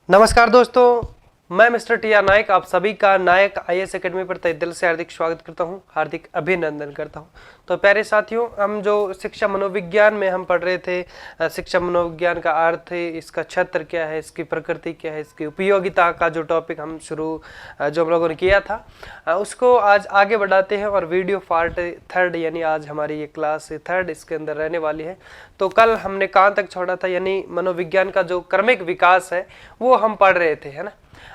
नमस्कार दोस्तों, मैं मिस्टर टी आर नायक आप सभी का नायक आईएएस एकेडमी पर तहे दिल से हार्दिक स्वागत करता हूं, हार्दिक अभिनंदन करता हूं। तो प्यारे साथियों, हम जो शिक्षा मनोविज्ञान में हम पढ़ रहे थे, शिक्षा मनोविज्ञान का अर्थ, इसका क्षेत्र क्या है, इसकी प्रकृति क्या है, इसकी उपयोगिता का जो टॉपिक हम जो हम लोगों ने किया था, उसको आज आगे बढ़ाते हैं और वीडियो पार्ट 3 यानी आज हमारी ये क्लास 3 इसके अंदर रहने वाली है। तो कल हमने कहाँ तक छोड़ा था, यानी मनोविज्ञान का जो क्रमिक विकास है वो हम पढ़ रहे थे, है ना।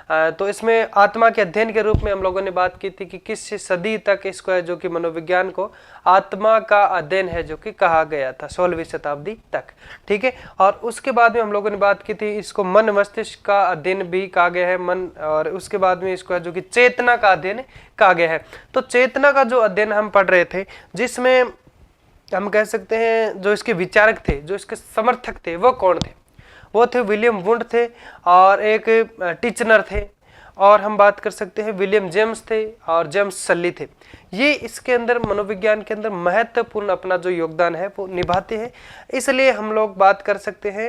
तो इसमें आत्मा के अध्ययन के रूप में हम लोगों ने बात की थी कि किस सदी तक इसको है जो कि मनोविज्ञान को आत्मा का अध्ययन है जो कि कहा गया था, 16वीं शताब्दी तक। ठीक है, और उसके बाद में हम लोगों ने बात की थी इसको मन मस्तिष्क का अध्ययन भी कहा गया है, मन, और उसके बाद में इसको है जो कि चेतना का अध्ययन कहा गया है। तो चेतना का जो अध्ययन हम पढ़ रहे थे, जिसमें हम कह सकते हैं जो इसके विचारक थे, जो इसके समर्थक थे, वो कौन थे? वो थे विलियम वुंड थे और एक टिचनर थे, और हम बात कर सकते हैं विलियम जेम्स थे और जेम्स सली थे। ये इसके अंदर मनोविज्ञान के अंदर महत्वपूर्ण अपना जो योगदान है वो निभाते हैं। इसलिए हम लोग बात कर सकते हैं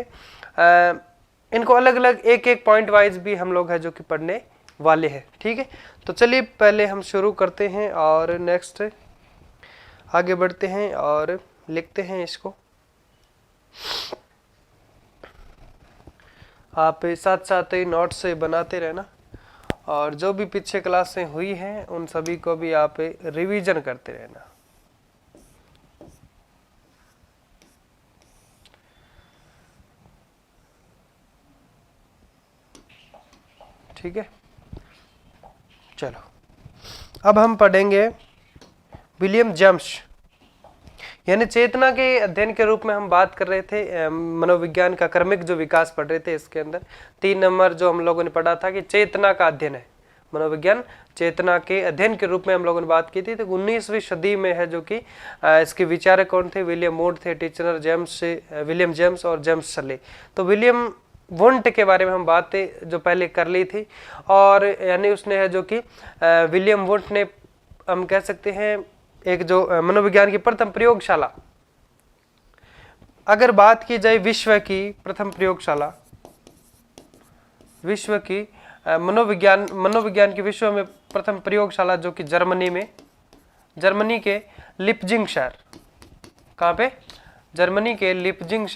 इनको अलग अलग एक एक पॉइंट वाइज भी हम लोग है जो कि पढ़ने वाले हैं। ठीक है, तो चलिए पहले हम शुरू करते हैं और नेक्स्ट आगे बढ़ते हैं और लिखते हैं इसको। आप साथ साथ ही नोट्स से बनाते रहना, और जो भी पीछे क्लासें हुई हैं उन सभी को भी आप रिवीजन करते रहना। ठीक है, चलो अब हम पढ़ेंगे विलियम जेम्स, यानी चेतना के अध्ययन के रूप में हम बात कर रहे थे। मनोविज्ञान का क्रमिक जो विकास पढ़ रहे थे, इसके अंदर 3 नंबर जो हम लोगों ने पढ़ा था कि चेतना का अध्ययन है, मनोविज्ञान चेतना के अध्ययन के रूप में हम लोगों ने बात की थी। तो 19वीं सदी में है जो कि इसके विचारक कौन थे? विलियम वुंड थे, टिचनर विलियम जेम्स और जेम्स सले। तो विलियम वुंड के बारे में हम बातें जो पहले कर ली थी, और यानी उसने है जो कि विलियम वुंड ने, हम कह सकते हैं, एक जो मनोविज्ञान की प्रथम प्रयोगशाला, अगर बात की जाए विश्व की प्रथम प्रयोगशाला, विश्व की मनोविज्ञान की विश्व में प्रथम प्रयोगशाला जो कि जर्मनी के लिप्जिंग शहर, कहाँ पे? जर्मनी के लिप्जिंग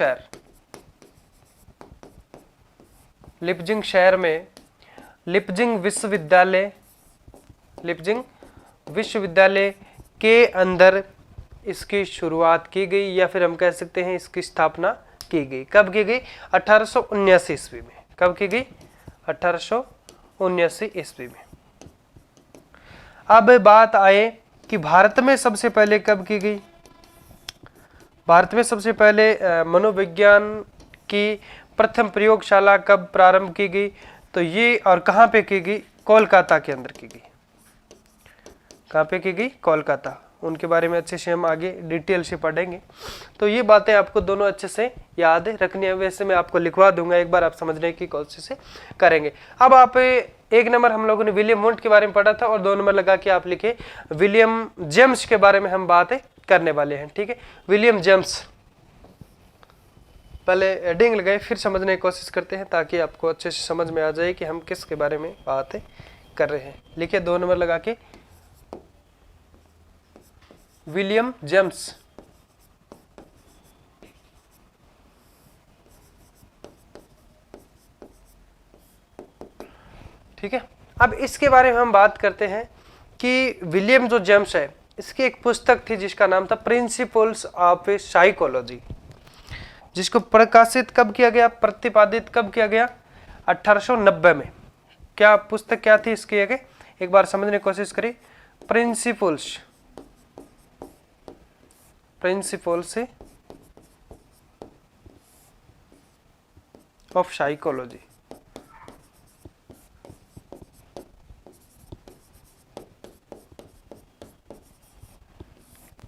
शहर में लिप्जिंग विश्वविद्यालय के अंदर इसकी शुरुआत की गई, या फिर हम कह सकते हैं इसकी स्थापना की गई। कब की गई? 1879 ईस्वी में। कब की गई? 1879 ईस्वी में। अब बात आए कि भारत में सबसे पहले कब की गई? भारत में सबसे पहले मनोविज्ञान की प्रथम प्रयोगशाला कब प्रारंभ की गई? तो ये, और कहाँ पे की गई? कोलकाता के अंदर की गई। कहाँ पे की गई? कोलकाता। उनके बारे में अच्छे से हम आगे डिटेल से पढ़ेंगे। तो ये बातें आपको दोनों अच्छे से याद रखनी है, वैसे मैं आपको लिखवा दूंगा, एक बार आप समझने की कोशिश करेंगे। अब आप 1 नंबर हम लोगों ने विलियम वुंड के बारे में पढ़ा था, और 2 नंबर लगा के आप लिखे विलियम जेम्स के बारे में हम बातें करने वाले हैं। ठीक है, विलियम जेम्स, पहले हेडिंग लगाए फिर समझने की कोशिश करते हैं, ताकि आपको अच्छे से समझ में आ जाए कि हम किसके बारे में बातें कर रहे हैं। लिखिए 2 नंबर लगा के विलियम जेम्स। ठीक है, अब इसके बारे में हम बात करते हैं कि विलियम जो जेम्स है, इसकी एक पुस्तक थी जिसका नाम था प्रिंसिपल्स ऑफ साइकोलॉजी, जिसको प्रकाशित कब किया गया, प्रतिपादित कब किया गया? 1890 में। क्या पुस्तक क्या थी इसकी? एक बार समझने की कोशिश करिए। Principles of psychology.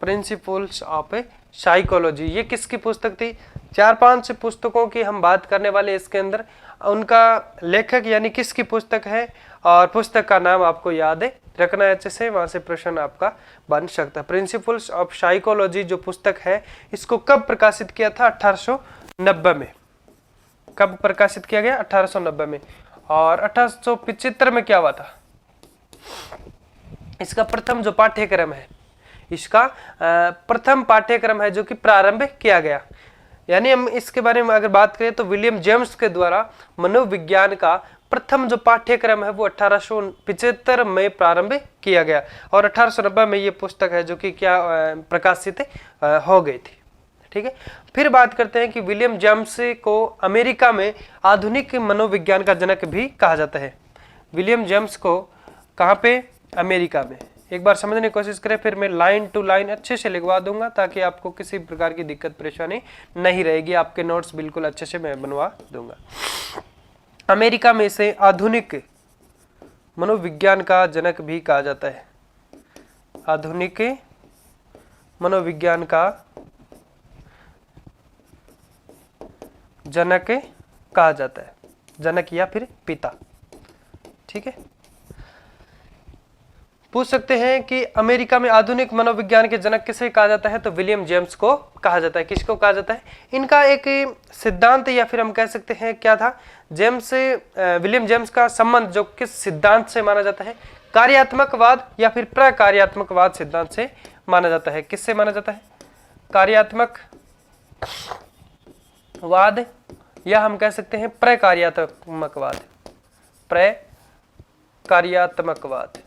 Principles of psychology, ये किसकी पुस्तक थी? 4-5 पुस्तकों की हम बात करने वाले इसके अंदर। उनका लेखक यानी किसकी पुस्तक है, और पुस्तक का नाम आपको याद रखना है अच्छे से, वहां से प्रश्न आपका बन सकता है। प्रिंसिपल्स ऑफ साइकोलॉजी जो पुस्तक है, इसको कब प्रकाशित किया था? 1890 में। कब प्रकाशित किया गया? 1890 में। और 1875 में क्या हुआ था, इसका प्रथम जो पाठ्यक्रम है, इसका प्रथम पाठ्यक्रम है जो कि प्रारंभ किया गया। यानी हम इसके बारे में अगर बात करें तो विलियम जेम्स के द्वारा मनोविज्ञान का प्रथम जो पाठ्यक्रम है वो 1875 में प्रारंभ किया गया और 1890 में ये पुस्तक है जो कि क्या प्रकाशित हो गई थी। ठीक है, फिर बात करते हैं कि विलियम जेम्स को अमेरिका में आधुनिक मनोविज्ञान का जनक भी कहा जाता है। विलियम जेम्स को कहाँ पे, अमेरिका में। एक बार समझने की कोशिश करें, फिर मैं लाइन टू लाइन अच्छे से लिखवा दूंगा ताकि आपको किसी प्रकार की दिक्कत परेशानी नहीं रहेगी। आपके नोट्स बिल्कुल अच्छे से मैं बनवा दूंगा। अमेरिका में इसे आधुनिक मनोविज्ञान का जनक भी कहा जाता है। आधुनिक मनोविज्ञान का जनक कहा जाता है, जनक या फिर पिता। ठीक है, पूछ सकते हैं कि अमेरिका में आधुनिक मनोविज्ञान के जनक किसे कहा जाता है, तो विलियम जेम्स को कहा जाता है। किसको कहा जाता है, इनका एक सिद्धांत या फिर हम कह सकते हैं क्या था, विलियम जेम्स का संबंध जो किस सिद्धांत से माना जाता है, कार्यात्मकवाद या फिर प्रकार्यात्मकवाद सिद्धांत से माना जाता है। किससे माना जाता है, कार्यात्मकवाद या हम कह सकते हैं प्रकार्यात्मकवाद। प्रकार्यात्मकवाद।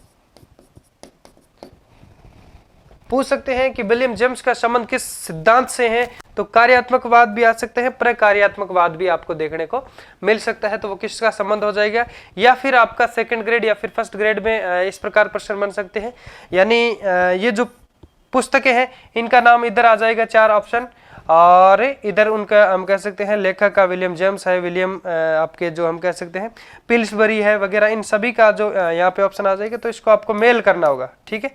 पूछ सकते हैं कि विलियम जेम्स का संबंध किस सिद्धांत से है, तो कार्यात्मकवाद भी आ सकते हैं, प्रकार्यात्मकवाद भी आपको देखने को मिल सकता है। तो वो किसका संबंध हो जाएगा, या फिर आपका सेकंड ग्रेड या फिर फर्स्ट ग्रेड में इस प्रकार प्रश्न बन सकते हैं। यानी ये जो पुस्तकें हैं इनका नाम इधर आ जाएगा, 4 ऑप्शन, और इधर उनका हम कह सकते हैं लेखक का विलियम जेम्स है, विलियम आपके जो हम कह सकते हैं पिल्सबरी है वगैरह, इन सभी का जो यहाँ पे ऑप्शन आ जाएगा। तो इसको आपको मेल करना होगा। ठीक है,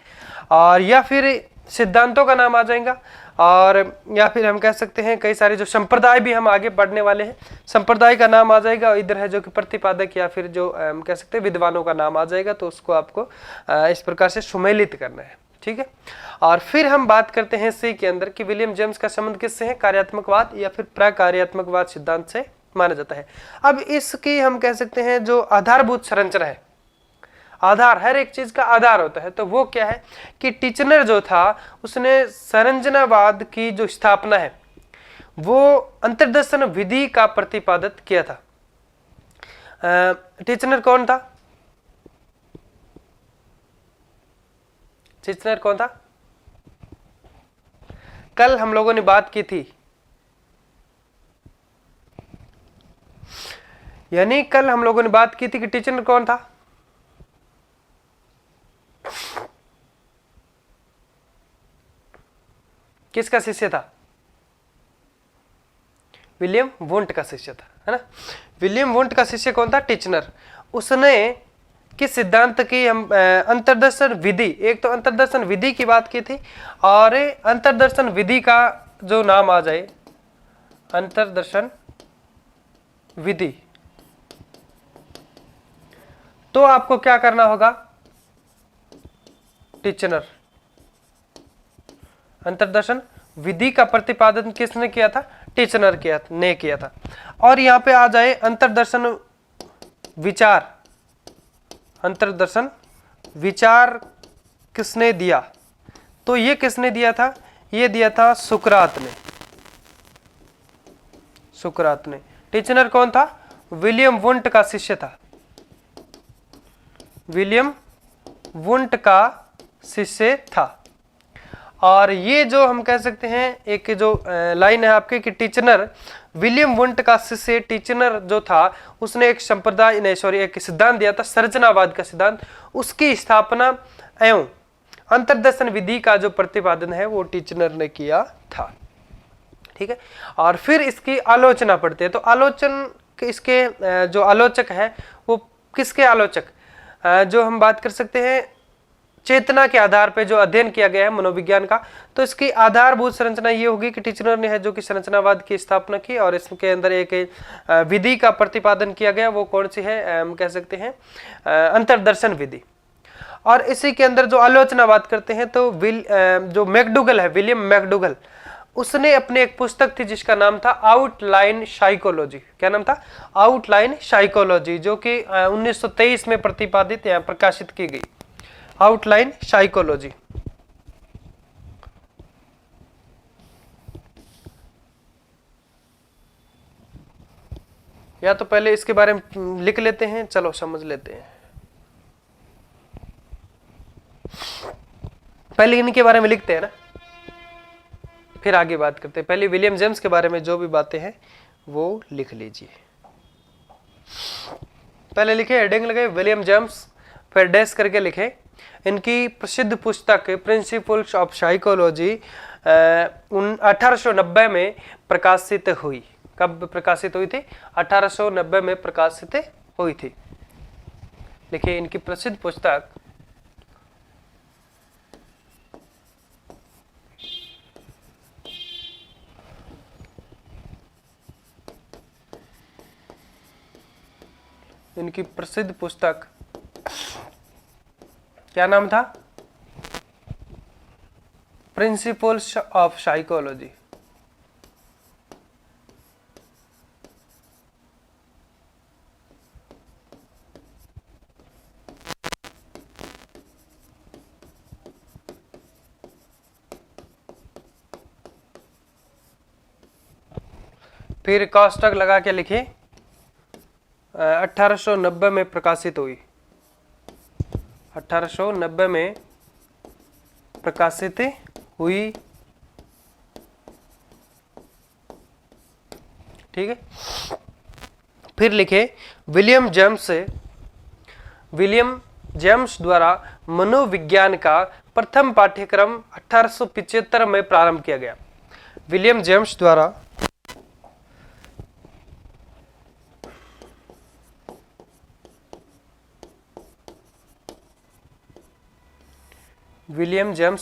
और या फिर सिद्धांतों का नाम आ जाएगा, और या फिर हम कह सकते हैं कई सारे जो संप्रदाय भी हम आगे पढ़ने वाले हैं, संप्रदाय का नाम आ जाएगा। इधर है जो कि प्रतिपादक या फिर जो हम कह सकते हैं विद्वानों का नाम आ जाएगा। तो उसको आपको इस प्रकार से सुमेलित करना है। ठीक है, और फिर हम बात करते हैं सी के अंदर कि विलियम जेम्स का संबंध किससे है, कार्यात्मकवाद या फिर प्रकार्यात्मकवाद सिद्धांत से माना जाता है। अब इसकी हम कह सकते हैं जो आधारभूत संरचना है, आधार, हर एक चीज का आधार होता है, तो वो क्या है कि टिचनर जो था उसने संरचनावाद की जो स्थापना है वो अंतर्दर्शन विधि का प्रतिपादन किया था। टिचनर कौन था, टिचनर कौन था, कल हम लोगों ने बात की थी, यानी कल हम लोगों ने बात की थी कि टिचनर कौन था, किसका शिष्य था, विलियम वुंट का शिष्य था, है ना। विलियम वुंट का शिष्य कौन था, टिचनर। उसने किस सिद्धांत की हम अंतर्दर्शन विधि, एक तो अंतर्दर्शन विधि की बात की थी, और अंतर्दर्शन विधि का जो नाम आ जाए, अंतर्दर्शन विधि, तो आपको क्या करना होगा, टिचनर। अंतर्दर्शन विधि का प्रतिपादन किसने किया था, टिचनर ने किया था। और यहां पे आ जाए अंतर्दर्शन विचार, अंतर्दर्शन विचार किसने दिया, तो ये किसने दिया था, ये दिया था सुकरात ने, सुकरात ने। टिचनर कौन था, विलियम वुंट का शिष्य था, विलियम वुंट का शिष्य था। और ये जो हम कह सकते हैं एक जो लाइन है आपके कि टिचनर, विलियम वुंट का शिष्य टिचनर जो था उसने एक संप्रदाय नहीं सॉरी एक सिद्धांत दिया था, संरचनावाद का सिद्धांत, उसकी स्थापना एवं अंतर्दर्शन विधि का जो प्रतिपादन है वो टिचनर ने किया था। ठीक है, और फिर इसकी आलोचना पढ़ते हैं। तो आलोचन इसके जो आलोचक है वो किसके आलोचक, जो हम बात कर सकते हैं चेतना के आधार पे जो अध्ययन किया गया है मनोविज्ञान का, तो इसकी आधारभूत संरचना ये होगी कि टिचनर ने है जो कि संरचनावाद की स्थापना की, और इसके अंदर एक विधि का प्रतिपादन किया गया, वो कौन सी है, हम कह सकते हैं अंतर्दर्शन विधि। और इसी के अंदर जो आलोचनावाद करते हैं तो जो मैकडूगल है, विलियम मैकडूगल, उसने अपने एक पुस्तक थी जिसका नाम था आउटलाइन साइकोलॉजी। क्या नाम था? आउटलाइन साइकोलॉजी, जो कि 1923 में प्रतिपादित या प्रकाशित की गई। Outline psychology. या तो पहले इसके बारे में लिख लेते हैं, चलो समझ लेते हैं। पहले इनके बारे में लिखते हैं ना, फिर आगे बात करते हैं। पहले विलियम जेम्स के बारे में जो भी बातें हैं वो लिख लीजिए। पहले लिखे, हेडिंग लगे विलियम जेम्स, फिर डैश करके लिखे। इनकी प्रसिद्ध पुस्तक प्रिंसिपल्स ऑफ साइकोलॉजी 1890 में प्रकाशित हुई। कब प्रकाशित हुई थी? 1890 में प्रकाशित हुई थी। देखिए इनकी प्रसिद्ध पुस्तक क्या नाम था? Principles of psychology. फिर कॉस्टक लगा के लिखे 1890 में प्रकाशित हुई। 1890 में प्रकाशित हुई। ठीक है। फिर लिखे विलियम जेम्स द्वारा मनोविज्ञान का प्रथम पाठ्यक्रम 1875 में प्रारंभ किया गया। विलियम जेम्स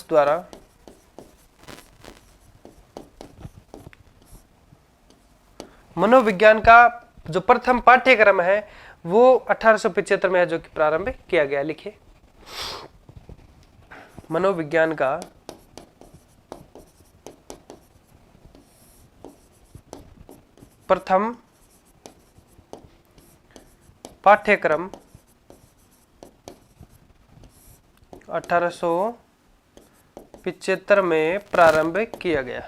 द्वारा मनोविज्ञान का जो प्रथम पाठ्यक्रम है वो 1875 में है, जो कि प्रारंभ किया गया। लिखिए मनोविज्ञान का प्रथम पाठ्यक्रम 1875 में प्रारंभ किया गया।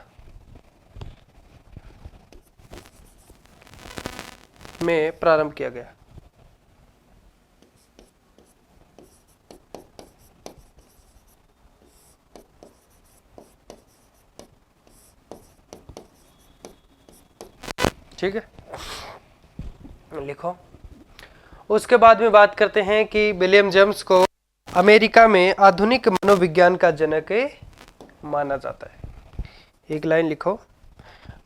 ठीक है, लिखो। उसके बाद में बात करते हैं कि विलियम जेम्स को अमेरिका में आधुनिक मनोविज्ञान का जनक माना जाता है। एक लाइन लिखो,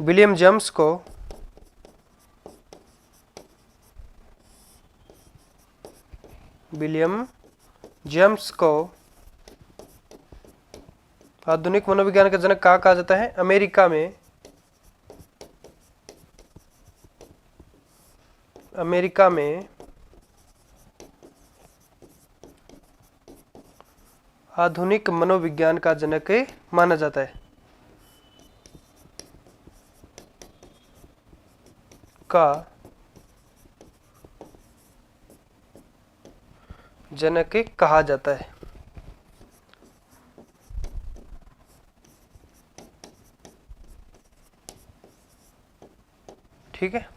विलियम जेम्स को आधुनिक मनोविज्ञान का जनक कहा जाता है? अमेरिका में आधुनिक मनोविज्ञान का जनक माना जाता है। का जनक कहा जाता है। ठीक है।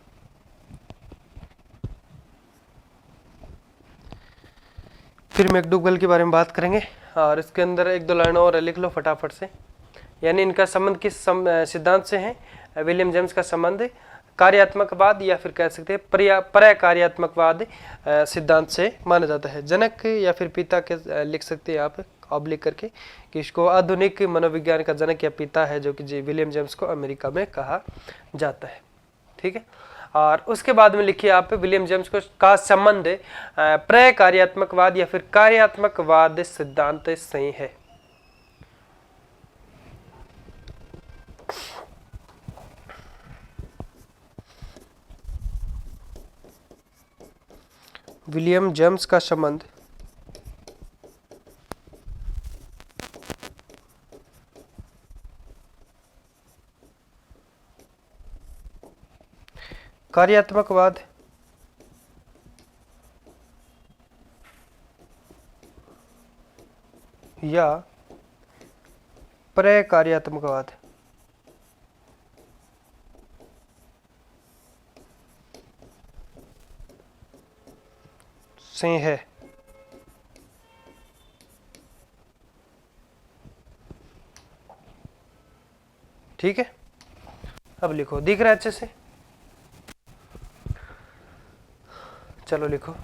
फिर मैकडूगल के बारे में बात करेंगे और इसके अंदर एक दो लाइनों और लिख लो फटाफट से। यानी इनका संबंध किस सिद्धांत से है? विलियम जेम्स का संबंध कार्यात्मकवाद या फिर कह सकते हैं प्रकार्यात्मकवाद सिद्धांत से माना जाता है। जनक या फिर पिता के लिख सकते हैं आप ऑब्लिक करके कि इसको आधुनिक मनोविज्ञान का जनक या पिता है, जो कि विलियम जेम्स को अमेरिका में कहा जाता है। ठीक है। और उसके बाद में लिखिए आप विलियम जेम्स का संबंध प्रकार्यात्मकवाद या फिर कार्यात्मकवाद सिद्धांत से है। विलियम जेम्स का संबंध कार्यात्मकवाद या प्रकार्यात्मकवाद। से है। ठीक है, अब लिखो, दिख रहा है अच्छे से? चलो लिखो,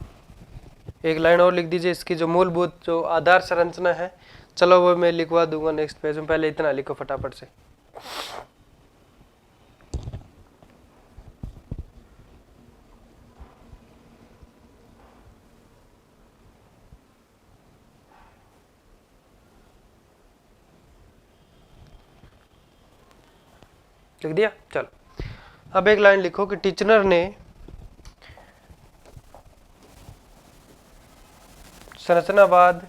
एक लाइन और लिख दीजिए, इसकी जो मूलभूत जो आधार संरचना है। चलो वो मैं लिखवा दूंगा नेक्स्ट पेज में, पहले इतना लिखो फटाफट से। लिख दिया? चलो अब एक लाइन लिखो कि टीचनर ने संरचनावाद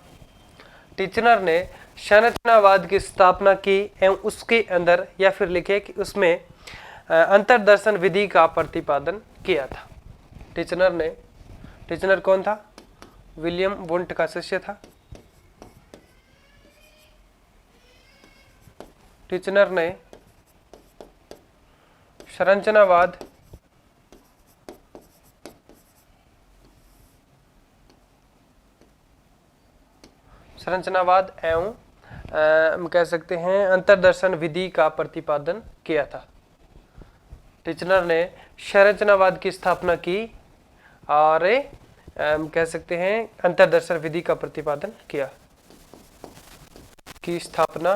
की स्थापना की एवं उसके अंदर, या फिर लिखे कि उसमें अंतर्दर्शन विधि का प्रतिपादन किया था। टीचनर कौन था? विलियम वुंट का शिष्य था। टीचनर ने संरचनावाद एवं हम कह सकते हैं अंतर्दर्शन विधि का प्रतिपादन किया था। टीचनर ने संरचनावाद की स्थापना की और हम कह सकते हैं अंतर्दर्शन विधि का प्रतिपादन किया। की स्थापना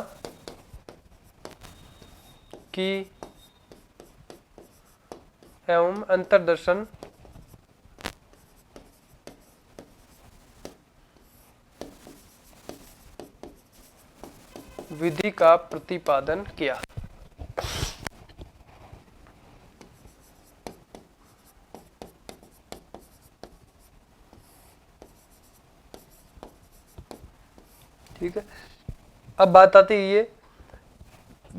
की एवं अंतर्दर्शन विधि का प्रतिपादन किया। ठीक है, अब बात आती है ये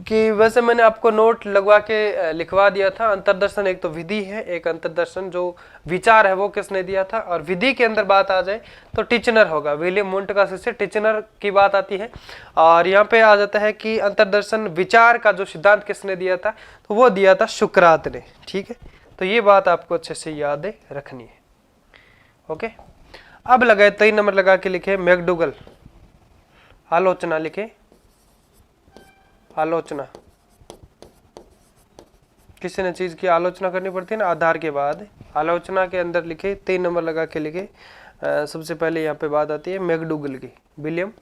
कि वैसे मैंने आपको नोट लगवा के लिखवा दिया था। अंतर्दर्शन एक तो विधि है, एक अंतर्दर्शन जो विचार है वो किसने दिया था, और विधि के अंदर बात आ जाए तो टीचनर होगा, विलियम वुंट का शिष्य टीचनर की बात आती है। और यहाँ पे आ जाता है कि अंतर्दर्शन विचार का जो सिद्धांत किसने दिया था, तो वो दिया था सुकरात ने। ठीक है, तो ये बात आपको अच्छे से याद रखनी है। ओके, अब लगाए 3 नंबर लगा के लिखे मैकडूगल आलोचना। लिखे आलोचना, किसी ने चीज की आलोचना करनी पड़ती है ना आधार के बाद। आलोचना के अंदर लिखे 3 नंबर लगा के लिखे। सबसे पहले यहाँ पे बात आती है मैकडूगल की, विलियम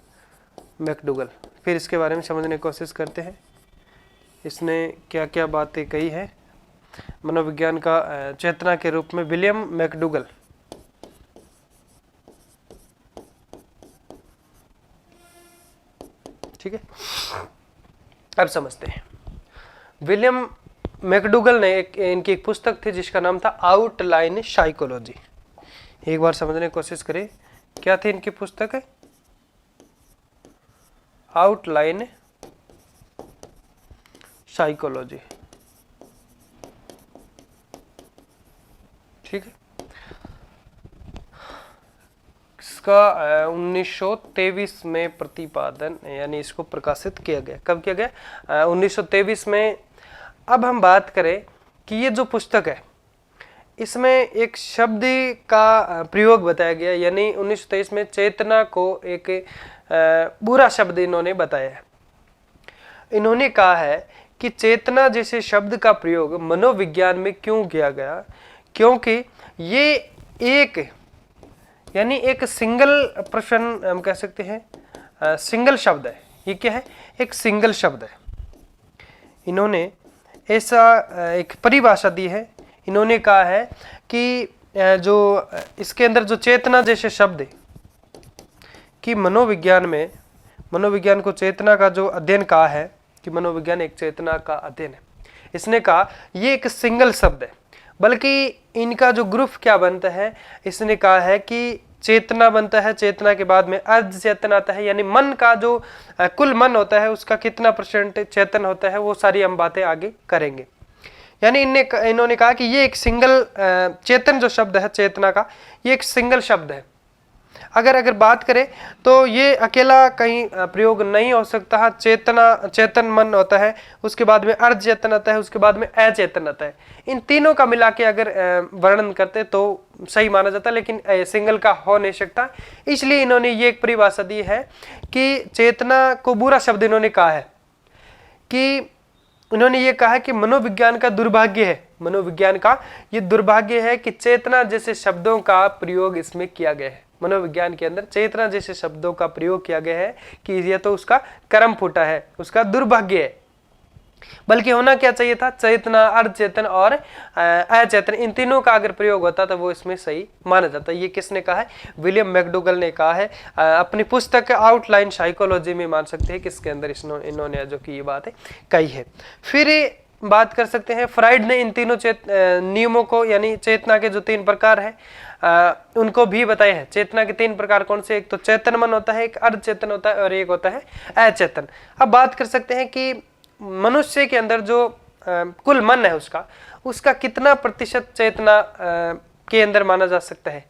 मैकडूगल। फिर इसके बारे में समझने की कोशिश करते हैं, इसने क्या क्या बातें कही है मनोविज्ञान का चेतना के रूप में। विलियम मैकडूगल, ठीक है, अब समझते हैं। विलियम मैकडूगल ने इनकी एक पुस्तक थी जिसका नाम था आउटलाइन साइकोलॉजी। एक बार समझने की कोशिश करें, क्या थी इनकी पुस्तक है? Outline psychology. ठीक है, इसका 1923 में प्रतिपादन यानी इसको प्रकाशित किया गया। कब किया गया? 1923 में। अब हम बात करें कि ये जो पुस्तक है इसमें एक शब्द का प्रयोग बताया गया, यानी 1923 में चेतना को एक बुरा शब्द इन्होंने बताया है। इन्होंने कहा है कि चेतना जैसे शब्द का प्रयोग मनोविज्ञान में क्यों किया गया, क्योंकि ये एक यानी एक सिंगल प्रश्न हम कह सकते हैं, सिंगल शब्द है। ये क्या है? एक सिंगल शब्द है। इन्होंने ऐसा एक परिभाषा दी है। इन्होंने कहा है कि जो इसके अंदर जो चेतना जैसे शब्द है कि मनोविज्ञान को चेतना का जो अध्ययन कहा है कि मनोविज्ञान एक चेतना का अध्ययन है। इसने कहा ये एक सिंगल शब्द है, बल्कि इनका जो ग्रुप क्या बनता है, इसने कहा है कि चेतना बनता है, चेतना के बाद में अर्ध चेतन आता है, यानी मन का जो कुल मन होता है उसका कितना % चेतन होता है, वो सारी हम बातें आगे करेंगे। यानी इन्होंने कहा कि ये एक सिंगल चेतन जो शब्द है चेतना का, ये एक सिंगल शब्द है। अगर बात करें तो ये अकेला कहीं प्रयोग नहीं हो सकता है। चेतन मन होता है, उसके बाद में अर्ध चेतन आता है, उसके बाद में अचेतन आता है। इन तीनों का मिला के अगर वर्णन करते तो सही माना जाता है, लेकिन सिंगल का हो नहीं सकता। इसलिए इन्होंने ये एक परिभाषा दी है कि चेतना को बुरा शब्द इन्होंने कहा है, कि उन्होंने ये कहा कि मनोविज्ञान का दुर्भाग्य है, मनोविज्ञान का ये दुर्भाग्य है कि चेतना जैसे शब्दों का प्रयोग इसमें किया गया है। मनोविज्ञान के अंदर चेतना जैसे शब्दों का प्रयोग किया गया है कि ये तो उसका कर्म फूटा है, उसका दुर्भाग्य है। बल्कि होना क्या चाहिए था, चेतना, अर्धचेतन और अचेतन, इन तीनों का अगर प्रयोग होता तो वो इसमें सही माना जाता। ये किसने कहा है? विलियम मैकडूगल ने कहा है अपनी पुस्तक आउटलाइन साइकोलॉजी में, मान सकते हैं किसके अंदर इन्होंने जो की ये बात है कही है। फिर बात कर सकते हैं फ्राइड ने इन तीनों नियमों को, यानी चेतना के जो 3 प्रकार है उनको भी बताया है। चेतना के 3 प्रकार कौन से? एक तो चेतन मन होता है, एक अर्धचेतन होता है और एक होता है अचेतन। अब बात कर सकते हैं कि मनुष्य के अंदर जो कुल मन है उसका कितना प्रतिशत चेतना के अंदर माना जा सकता है,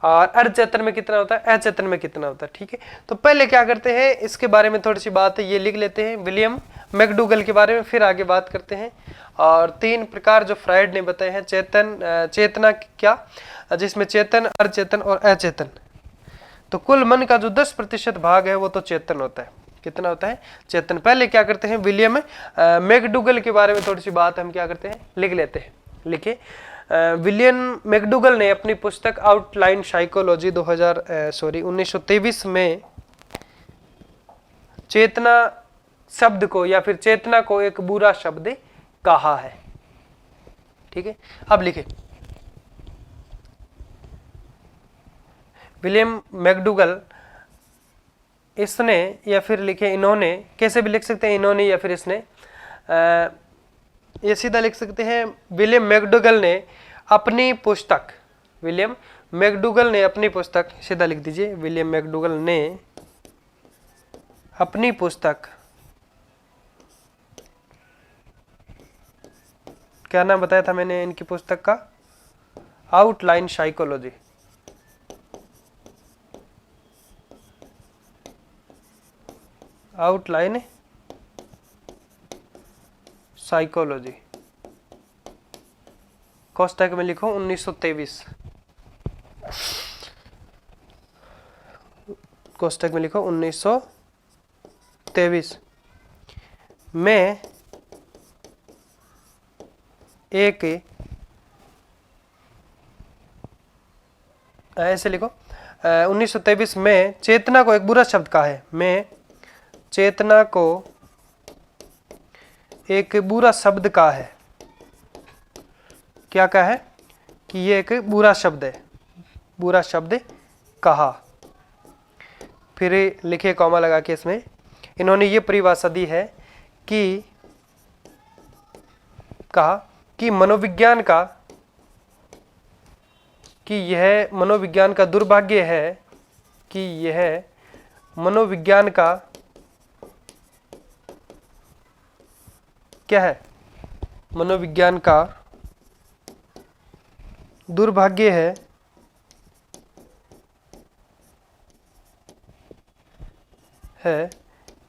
और अर्धचेतन में कितना होता है, अचेतन में कितना होता है। ठीक है, तो पहले क्या करते हैं, इसके बारे में थोड़ी सी बात है ये लिख लेते हैं, विलियम मैकडूगल के बारे में, फिर आगे बात करते हैं। और 3 प्रकार जो फ्राइड ने बताए हैं चेतना क्या, जिसमें चेतन, अर्धचेतन और अचेतन। तो कुल मन का जो 10% भाग है वो तो चेतन होता है। कितना होता है? चेतन। पहले क्या करते हैं, विलियम मैकडूगल के बारे में थोड़ी सी बात हम क्या करते हैं, लिख लेते हैं। लिखिए, विलियम मैकडूगल ने अपनी पुस्तक आउटलाइन साइकोलॉजी 1923 में चेतना शब्द को या फिर चेतना को एक बुरा शब्द कहा है। ठीक है, अब लिखे, विलियम मैकडूगल इसने, या फिर लिखे इन्होंने, कैसे भी लिख सकते हैं इन्होंने या फिर इसने, ये सीधा लिख सकते हैं विलियम मैकडूगल ने अपनी पुस्तक, विलियम मैकडूगल ने अपनी पुस्तक, सीधा लिख दीजिए, विलियम मैकडूगल ने अपनी पुस्तक, क्या नाम बताया था मैंने इनकी पुस्तक का? Outline psychology. आउटलाइन साइकोलॉजी, कोष्टक में लिखो 1923, कोष्टक में लिखो 1923 में एक, ऐसे लिखो 1923 में चेतना को एक बुरा शब्द कहा है। मैं चेतना को एक बुरा शब्द कहा है। क्या कहा है? कि ये एक बुरा शब्द है, बुरा शब्द कहा। फिर लिखे कॉमा लगा के, इसमें इन्होंने ये परिभाषा दी है कि कहा कि मनोविज्ञान का, कि यह मनोविज्ञान का दुर्भाग्य है, कि यह मनोविज्ञान का क्या है, मनोविज्ञान का दुर्भाग्य है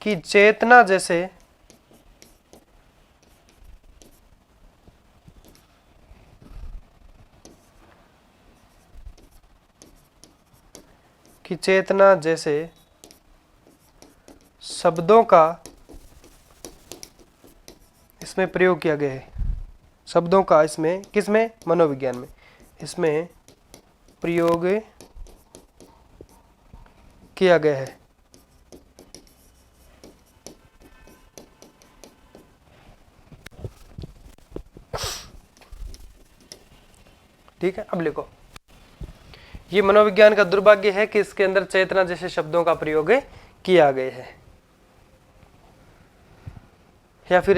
कि चेतना जैसे शब्दों का इसमें प्रयोग किया गया है। शब्दों का इसमें, किसमें? मनोविज्ञान में, इसमें प्रयोग किया गया है। ठीक है, अब लिखो, ये मनोविज्ञान का दुर्भाग्य है कि इसके अंदर चेतना जैसे शब्दों का प्रयोग किया गया है, या फिर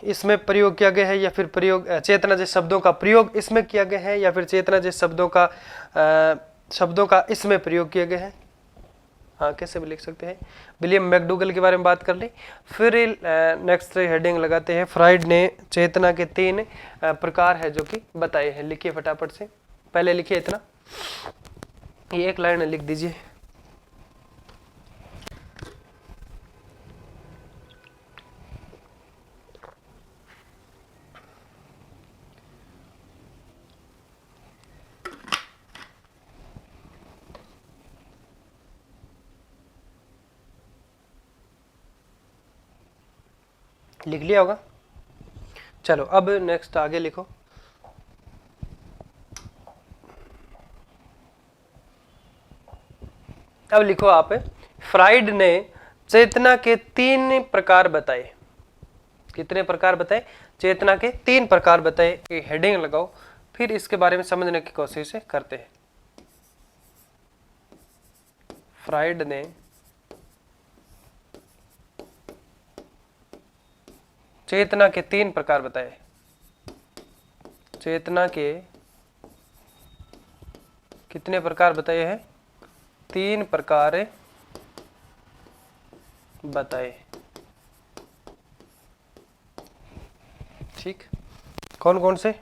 इसमें प्रयोग किया गया है, या फिर प्रयोग चेतना जैसे शब्दों का प्रयोग इसमें किया गया है, या फिर चेतना जैसे शब्दों का इसमें प्रयोग किया गया है। हाँ कैसे भी लिख सकते हैं। विलियम मैकडूगल के बारे में बात कर ली। फिर नेक्स्ट हेडिंग लगाते हैं, फ्राइड ने चेतना के 3 प्रकार है जो कि बताए हैं। लिखिए फटाफट से, पहले लिखिए इतना, ये एक लाइन लिख दीजिए। लिख लिया होगा। चलो अब नेक्स्ट आगे लिखो। अब लिखो आप, फ्राइड ने चेतना के 3 प्रकार बताए। कितने प्रकार बताए? चेतना के 3 प्रकार बताए। ये हेडिंग लगाओ, फिर इसके बारे में समझने की कोशिश करते हैं। फ्राइड ने चेतना के 3 प्रकार बताए। चेतना के कितने प्रकार बताए हैं? 3 प्रकार बताए। ठीक, कौन कौन से?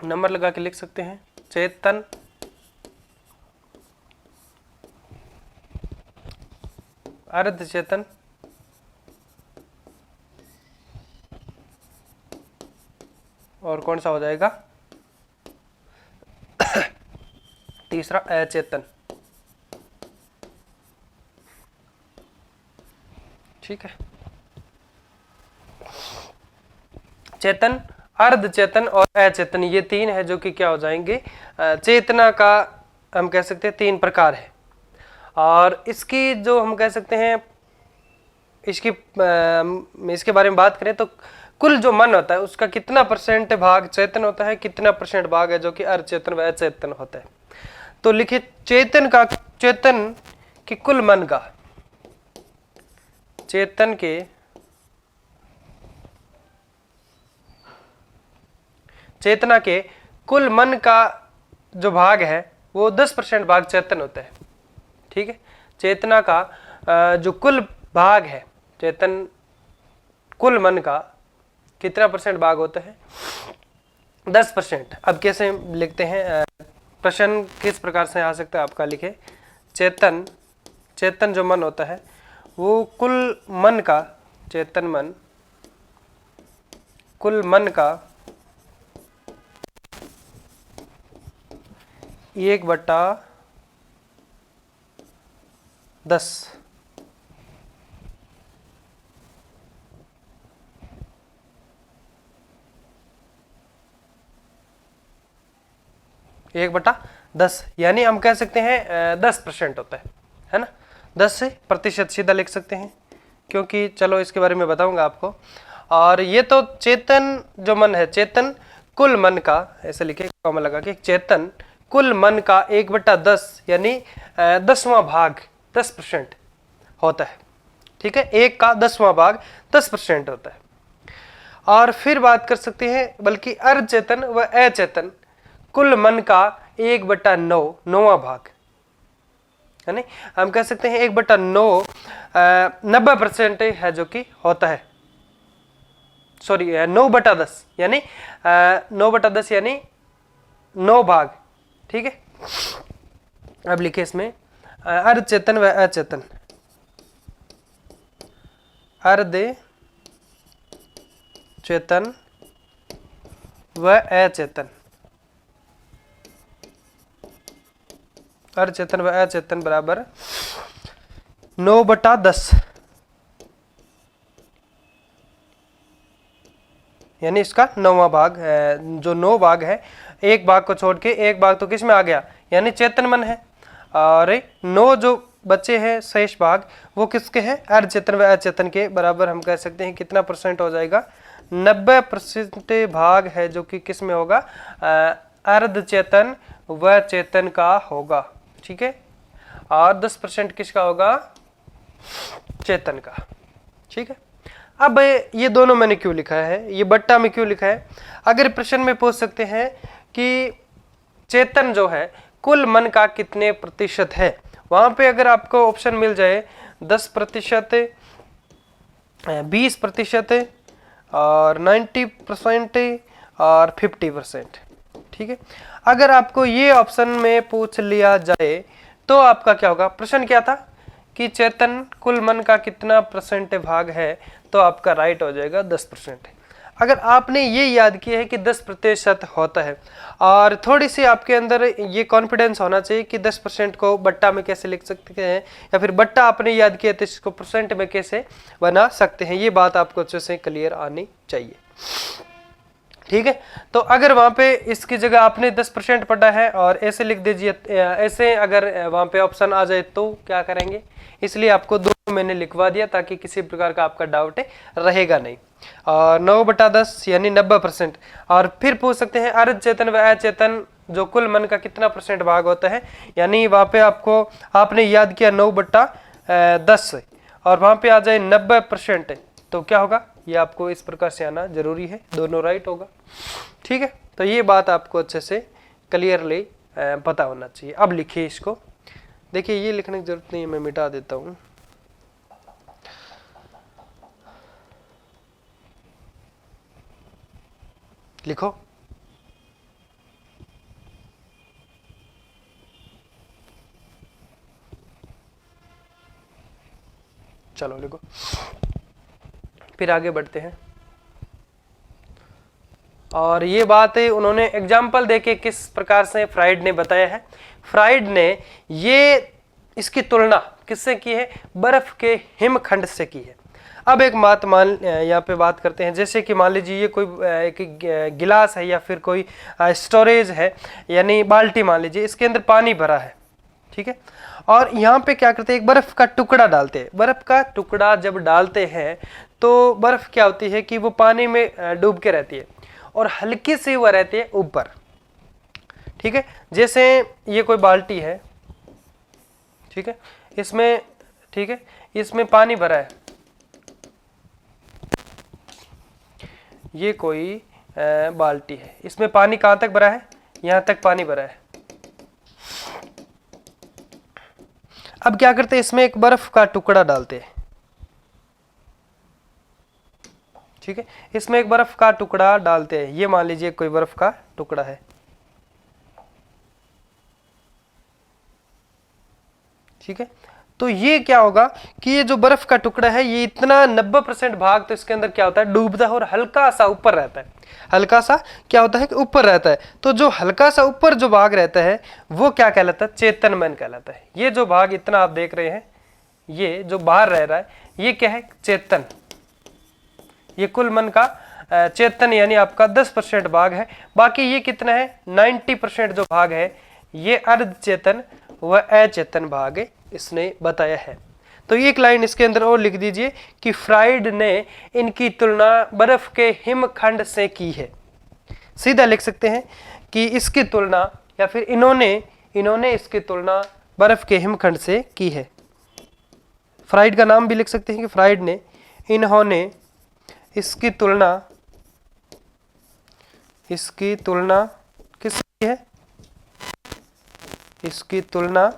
नंबर लगा के लिख सकते हैं। चेतन, अर्ध चेतन, और कौन सा हो जाएगा तीसरा अचेतन। ठीक है, चेतन, अर्ध चेतन और अचेतन, ये 3 है जो कि क्या हो जाएंगे? चेतना का हम कह सकते हैं 3 प्रकार है। और इसकी जो हम कह सकते हैं इसके बारे में बात करें तो कुल जो मन होता है उसका कितना % भाग चेतन होता है, कितना % भाग है जो कि अर्धचेतन व अचेतन होता है। तो लिखिए चेतन के कुल मन का, चेतन के चेतना के कुल मन का जो भाग है वो 10% भाग चेतन होता है। ठीक है, चेतना का जो कुल भाग है, चेतन कुल मन का कितना % भाग होता है? 10%। अब कैसे लिखते हैं? प्रश्न किस प्रकार से आ सकता है आपका? लिखे चेतन जो मन होता है वो कुल मन का, चेतन मन कुल मन का 1/10 1/10 यानी हम कह सकते हैं 10% होता है ना। 10% सीधा लिख सकते हैं, क्योंकि चलो इसके बारे में बताऊंगा आपको। और ये तो चेतन जो मन है, चेतन कुल मन का, ऐसे लिखे कॉमा लगा के, चेतन कुल मन का 1/10 यानी 10वां भाग 10% होता है। ठीक है, 1 का 10वां भाग 10% होता है। और फिर बात कर सकते हैं बल्कि अर्धचेतन व अचेतन कुल मन का 1/9 9वां भाग, यानी हम कह सकते हैं 1/9 90% है जो कि होता है। सॉरी 9/10 यानी 9/10 यानी 9 भाग। ठीक है, अब लिखे इसमें अर्धचेतन व अचेतन। अर्ध चेतन व अचेतन, अर्धचेतन व अचेतन बराबर 9/10 यानी इसका 9वां भाग, जो 9 भाग है, 1 भाग को छोड़ के 1 भाग तो किस में आ गया, यानी चेतन मन है। और 9 जो बच्चे हैं शेष भाग वो किसके हैं? अर्धचेतन व अचेतन के। बराबर हम कह सकते हैं कितना % हो जाएगा? 90% भाग है जो कि किस में होगा? अर्धचेतन व चेतन का होगा। ठीक है, और 10% किसका होगा? चेतन का। ठीक है, अब ये दोनों मैंने क्यों लिखा है, ये बट्टा में क्यों लिखा है? अगर प्रश्न में पूछ सकते हैं कि चेतन जो है कुल मन का कितने प्रतिशत है। वहां पे अगर आपको ऑप्शन मिल जाए 10%, 20% और 90% और 50%, ठीक है। अगर आपको ये ऑप्शन में पूछ लिया जाए तो आपका क्या होगा। प्रश्न क्या था कि चेतन कुल मन का कितना परसेंट भाग है, तो आपका राइट हो जाएगा 10%। अगर आपने ये याद किया है कि 10% होता है और थोड़ी सी आपके अंदर ये कॉन्फिडेंस होना चाहिए कि 10% को बट्टा में कैसे लिख सकते हैं, या फिर बट्टा आपने याद किया तो इसको परसेंट में कैसे बना सकते हैं, ये बात आपको अच्छे से क्लियर आनी चाहिए, ठीक है। तो अगर वहां पे इसकी जगह आपने 10% पढ़ा है और ऐसे लिख दीजिए, ऐसे अगर वहां पे ऑप्शन आ जाए तो क्या करेंगे, इसलिए आपको दोनों मैंने लिखवा दिया ताकि किसी प्रकार का आपका डाउट रहेगा नहीं। और 9/10 यानी 90%। और फिर पूछ सकते हैं अर्ध चेतन व अचेतन जो कुल मन का कितना परसेंट भाग होता है, यानी वहां पे आपको आपने याद किया 9/10 और वहां पे आ जाए 90%, तो क्या होगा, ये आपको इस प्रकार से आना जरूरी है, दोनों राइट होगा, ठीक है। तो ये बात आपको अच्छे से क्लियरली पता होना चाहिए। अब लिखिए इसको, देखिए ये लिखने की जरूरत नहीं है, मैं मिटा देता हूं। लिखो, चलो लिखो, फिर आगे बढ़ते हैं। और ये बात उन्होंने एग्जाम्पल देके किस प्रकार से फ्राइड ने बताया है। फ्राइड ने ये इसकी तुलना किससे की है, बर्फ के हिमखंड से की है। अब एक बात यहाँ पे बात करते हैं, जैसे कि मान लीजिए ये कोई एक गिलास है या फिर कोई स्टोरेज है, यानी बाल्टी मान लीजिए, इसके अंदर पानी भरा है, ठीक है। और यहाँ पे क्या करते हैं, एक बर्फ का टुकड़ा डालते हैं। बर्फ का टुकड़ा जब डालते हैं तो बर्फ क्या होती है कि वो पानी में डूब के रहती है और हल्की सी वह रहती है ऊपर, ठीक है। जैसे ये कोई बाल्टी है, ठीक है, इसमें, ठीक है, इसमें पानी भरा है, ये कोई बाल्टी है, इसमें पानी कहां तक भरा है, यहां तक पानी भरा है। अब क्या करते हैं, इसमें एक बर्फ का टुकड़ा डालते हैं, ठीक है, इसमें एक बर्फ का टुकड़ा डालते हैं। ये मान लीजिए कोई बर्फ का टुकड़ा है, ठीक है। तो ये क्या होगा कि ये जो बर्फ का टुकड़ा है, ये इतना 90% भाग तो इसके अंदर क्या होता है, डूबता है और हल्का सा ऊपर रहता है। हल्का सा क्या होता है कि ऊपर रहता है। तो जो हल्का सा ऊपर जो भाग रहता है वो क्या कहलाता है, चेतन मन कहलाता है। ये जो भाग इतना आप देख रहे हैं, ये जो बाहर रह रहा है, ये क्या है, चेतन। ये कुल मन का चेतन यानी आपका 10% भाग है। बाकी ये कितना है, 90% जो भाग है ये अर्ध चेतन व अचेतन भाग है, इसने बताया है। तो एक लाइन इसके अंदर और लिख दीजिए कि फ्राइड ने इनकी तुलना बर्फ के हिमखंड से की है। सीधा लिख सकते हैं कि इसकी तुलना, या फिर इन्होंने इसकी तुलना बर्फ के हिमखंड से की है। फ्राइड का नाम भी लिख सकते हैं कि फ्राइड ने, इन्होंने इसकी तुलना किसकी है, इसकी तुलना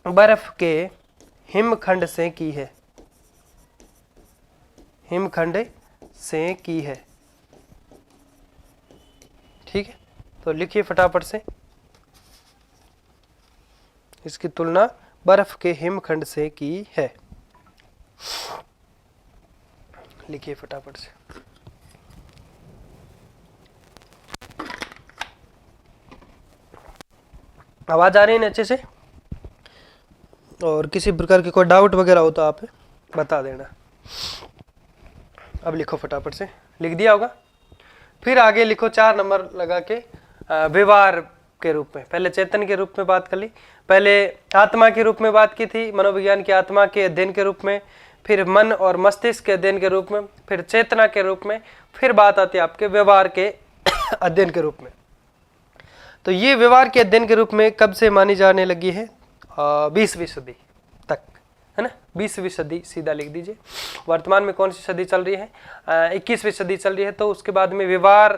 बर्फ के हिमखंड से की है, हिमखंड से की है, ठीक है। तो लिखिए फटाफट से, इसकी तुलना बर्फ के हिमखंड से की है, लिखिए फटाफट से। आवाज आ रही है ना अच्छे से, और किसी प्रकार की कोई डाउट वगैरह हो तो आप बता देना। अब लिखो फटाफट से, लिख दिया होगा। फिर आगे लिखो 4 नंबर लगा के व्यवहार के रूप में। पहले चेतन के रूप में बात कर ली, पहले आत्मा के रूप में बात की थी, मनोविज्ञान की आत्मा के अध्ययन के रूप में, फिर मन और मस्तिष्क के अध्ययन के रूप में, फिर चेतना के रूप में, फिर बात आती है आपके व्यवहार के अध्ययन के रूप में। तो ये व्यवहार के अध्ययन के रूप में कब से मानी जाने लगी है, 20वीं सदी तक, है ना। 20वीं सदी सीधा लिख दीजिए। वर्तमान में कौन सी सदी चल रही है, 21वीं सदी चल रही है। तो उसके बाद में व्यवहार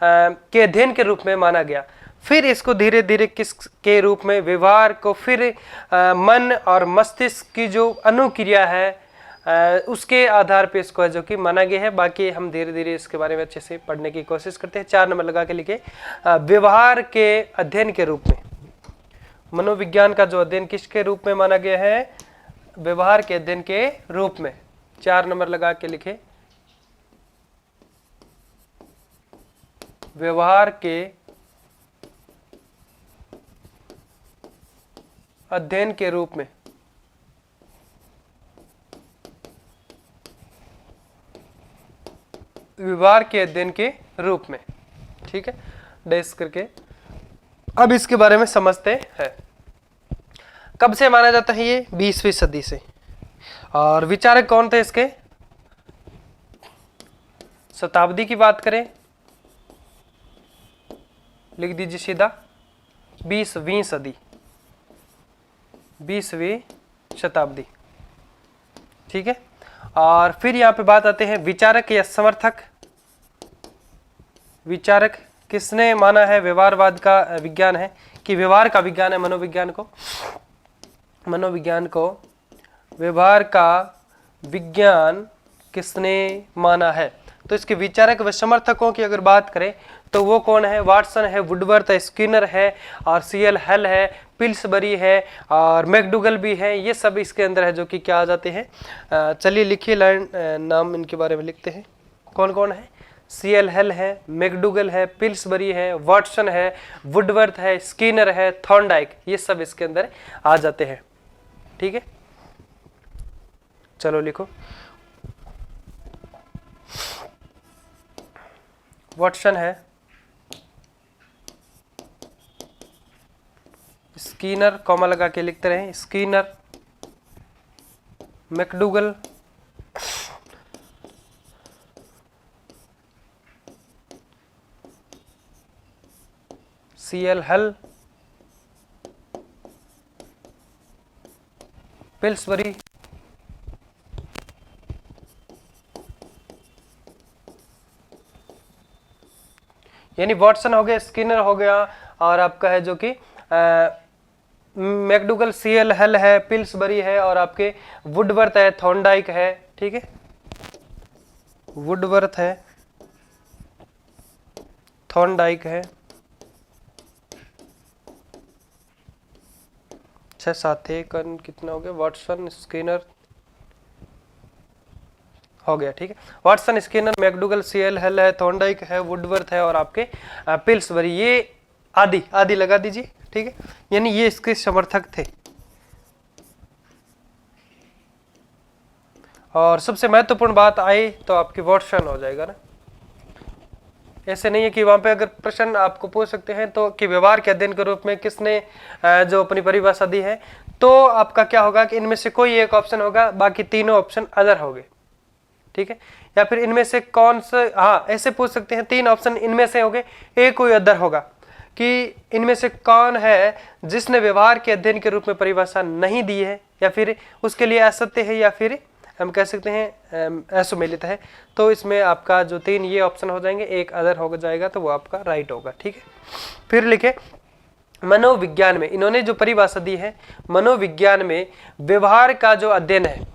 के अध्ययन के रूप में माना गया। फिर इसको धीरे धीरे किस के रूप में, व्यवहार को फिर मन और मस्तिष्क की जो अनुक्रिया है उसके आधार पे इसको है जो कि माना गया है। बाकी हम धीरे धीरे इसके बारे में अच्छे से पढ़ने की कोशिश करते हैं। 4 नंबर लगा के लिखे, व्यवहार के अध्ययन के रूप में। मनोविज्ञान का जो अध्ययन किसके रूप में माना गया है? व्यवहार के अध्ययन के रूप में। 4 नंबर लगा के लिखे, व्यवहार के अध्ययन के रूप में। व्यवहार के अध्ययन के रूप में, ठीक है, डैश करके। अब इसके बारे में समझते हैं। कब से माना जाता है ये? 20वीं सदी से। और विचारक कौन थे इसके? शताब्दी की बात करें, लिख दीजिए सीधा 20वीं सदी, 20वीं शताब्दी, ठीक है। और फिर यहाँ पे बात आते हैं विचारक या समर्थक। विचारक किसने माना है व्यवहारवाद का विज्ञान है, कि व्यवहार का विज्ञान है? मनोविज्ञान को व्यवहार का विज्ञान किसने माना है? तो इसके विचारक व समर्थकों की अगर बात करें तो वो कौन है? वाटसन है, वुडवर्थ है, स्किनर है, और सीएल हल है, पिल्सबरी है, और मैकडूगल भी है। ये सब इसके अंदर है जो कि क्या आ जाते हैं। चलिए लिखिए लाइन, नाम इनके बारे में लिखते हैं। कौन कौन है? सीएल हल है, मैकडूगल है, पिल्सबरी है, वाटसन है, वुडवर्थ है, स्किनर है, थॉर्नडाइक, ये सब इसके अंदर आ जाते हैं, ठीक है। चलो लिखो, वाटसन है, स्किनर, कॉमा लगा के लिखते रहे, स्किनर, मैकडूगल, सीएल हल, पिल्सबरी, यानी वाटसन हो गया, स्किनर हो गया, और आपका है जो कि मैकडूगल, सीएल हल है, पिल्सबरी है, और आपके वुडवर्थ है, थॉर्नडाइक है, ठीक है। वुडवर्थ है, थॉर्नडाइक है, 6 7 कितना हो गया? वाटसन, स्किनर हो गया, ठीक है। वाटसन, स्किनर, मैकडूगल, सीएल हल है, थॉर्नडाइक है, वुडवर्थ है, और आपके पिल्सबरी, ये आदि आदि लगा दीजिए, ठीक है। यानी ये इसके समर्थक थे। और सबसे महत्वपूर्ण बात आई तो आपकी वाटसन हो जाएगा ना। ऐसे नहीं है कि वहां पे अगर प्रश्न आपको पूछ सकते हैं तो कि व्यवहार के अध्ययन के रूप में किसने जो अपनी परिभाषा दी है, तो आपका क्या होगा कि इनमें से कोई एक ऑप्शन होगा, बाकी तीनों ऑप्शन अदर होंगे, ठीक है। या फिर इनमें से कौन सा, हाँ ऐसे पूछ सकते हैं, 3 ऑप्शन इनमें से होंगे, एक कोई अदर होगा, कि इनमें से कौन है जिसने व्यवहार के अध्ययन के रूप में परिभाषा नहीं दी है, या फिर उसके लिए असत्य है, या फिर हम कह सकते हैं असुमेलित है। तो इसमें आपका जो 3 ये ऑप्शन हो जाएंगे, एक अदर हो जाएगा, तो वो आपका राइट होगा, ठीक है। फिर लिखे, मनोविज्ञान में इन्होंने जो परिभाषा दी है, मनोविज्ञान में व्यवहार का जो अध्ययन है,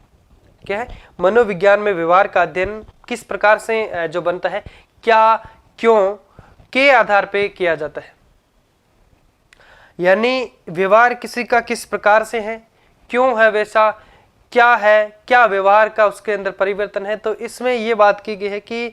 क्या है? मनोविज्ञान में व्यवहार का अध्ययन किस प्रकार से जो बनता है, क्या, क्यों के आधार पे किया जाता है। यानी व्यवहार किसी का किस प्रकार से है, क्यों है वैसा, क्या है, क्या व्यवहार का उसके अंदर परिवर्तन है। तो इसमें यह बात की गई है कि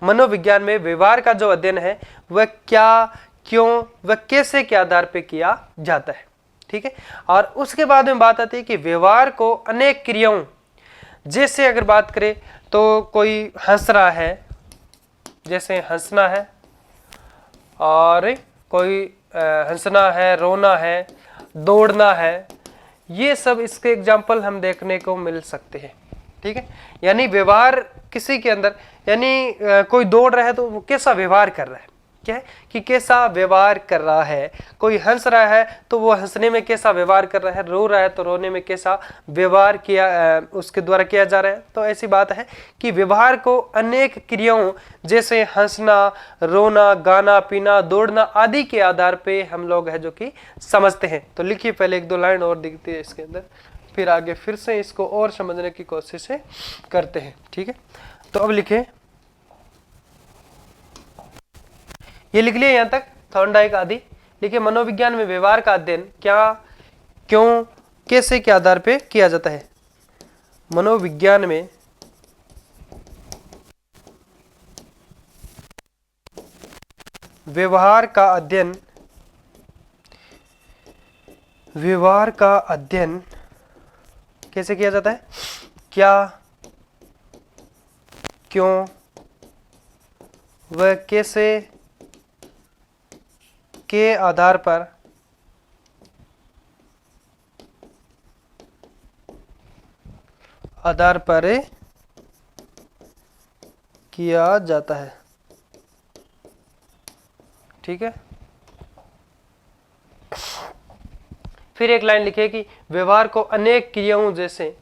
मनोविज्ञान में व्यवहार का जो अध्ययन है वह क्या, क्यों, वह कैसे के आधार पे किया जाता है, ठीक है। और उसके बाद में बात आती है कि व्यवहार को अनेक क्रियाओं, जैसे अगर बात करें तो कोई हंस रहा है, जैसे हंसना है, और कोई हंसना है, रोना है, दौड़ना है, ये सब इसके एग्जाम्पल हम देखने को मिल सकते हैं, ठीक है। यानी व्यवहार किसी के अंदर, यानी कोई दौड़ रहा है तो वो कैसा व्यवहार कर रहा है, क्या है कि कैसा व्यवहार कर रहा है। कोई हंस रहा है तो वो हंसने में कैसा व्यवहार कर रहा है, रो रहा है तो रोने में कैसा व्यवहार किया उसके द्वारा किया जा रहा है। तो ऐसी बात है कि व्यवहार को अनेक क्रियाओं जैसे हंसना, रोना, गाना, पीना, दौड़ना आदि के आधार पे हम लोग है जो कि समझते हैं। तो लिखिए पहले एक दो लाइन और दिखती है इसके अंदर, फिर आगे फिर से इसको और समझने की कोशिश करते हैं। ठीक है, तो अब लिखे, ये लिख लिया यहां तक थॉर्नडाइक आदि। लिखिए मनोविज्ञान में व्यवहार का अध्ययन क्या, क्यों, कैसे के आधार पे किया जाता है। मनोविज्ञान में व्यवहार का अध्ययन, व्यवहार का अध्ययन कैसे किया जाता है, क्या, क्यों, वह कैसे के आधार पर किया जाता है। ठीक है, फिर एक लाइन लिखिए कि व्यवहार को अनेक क्रियाओं जैसे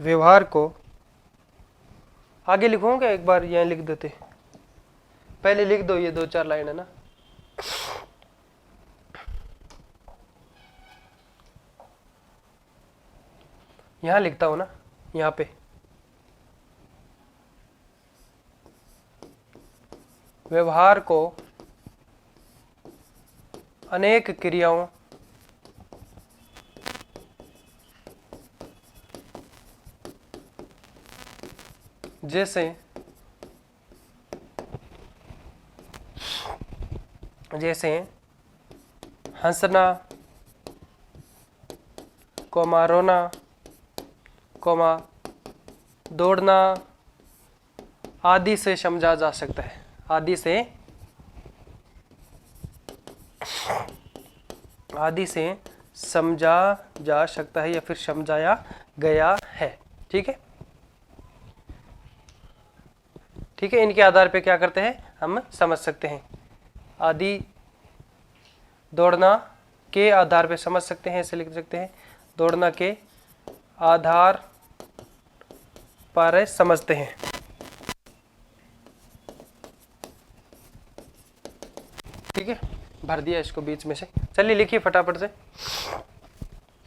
व्यवहार को, आगे लिखूंगा एक बार यहां लिख देते, पहले लिख दो ये दो चार लाइन है ना। यहां लिखता हूं ना, यहां पे व्यवहार को अनेक क्रियाओं जैसे हंसना, कोमा रोना, कोमा दौड़ना आदि से समझा जा सकता है, आदि से समझा जा सकता है या फिर समझाया गया है। ठीक है, ठीक है, इनके आधार पे क्या करते हैं हम समझ सकते हैं। आदि दौड़ना के आधार पे समझ सकते हैं, ऐसे लिख सकते हैं, दौड़ना के आधार पर समझते हैं। ठीक है, भर दिया इसको बीच में से। चलिए लिखिए फटाफट से।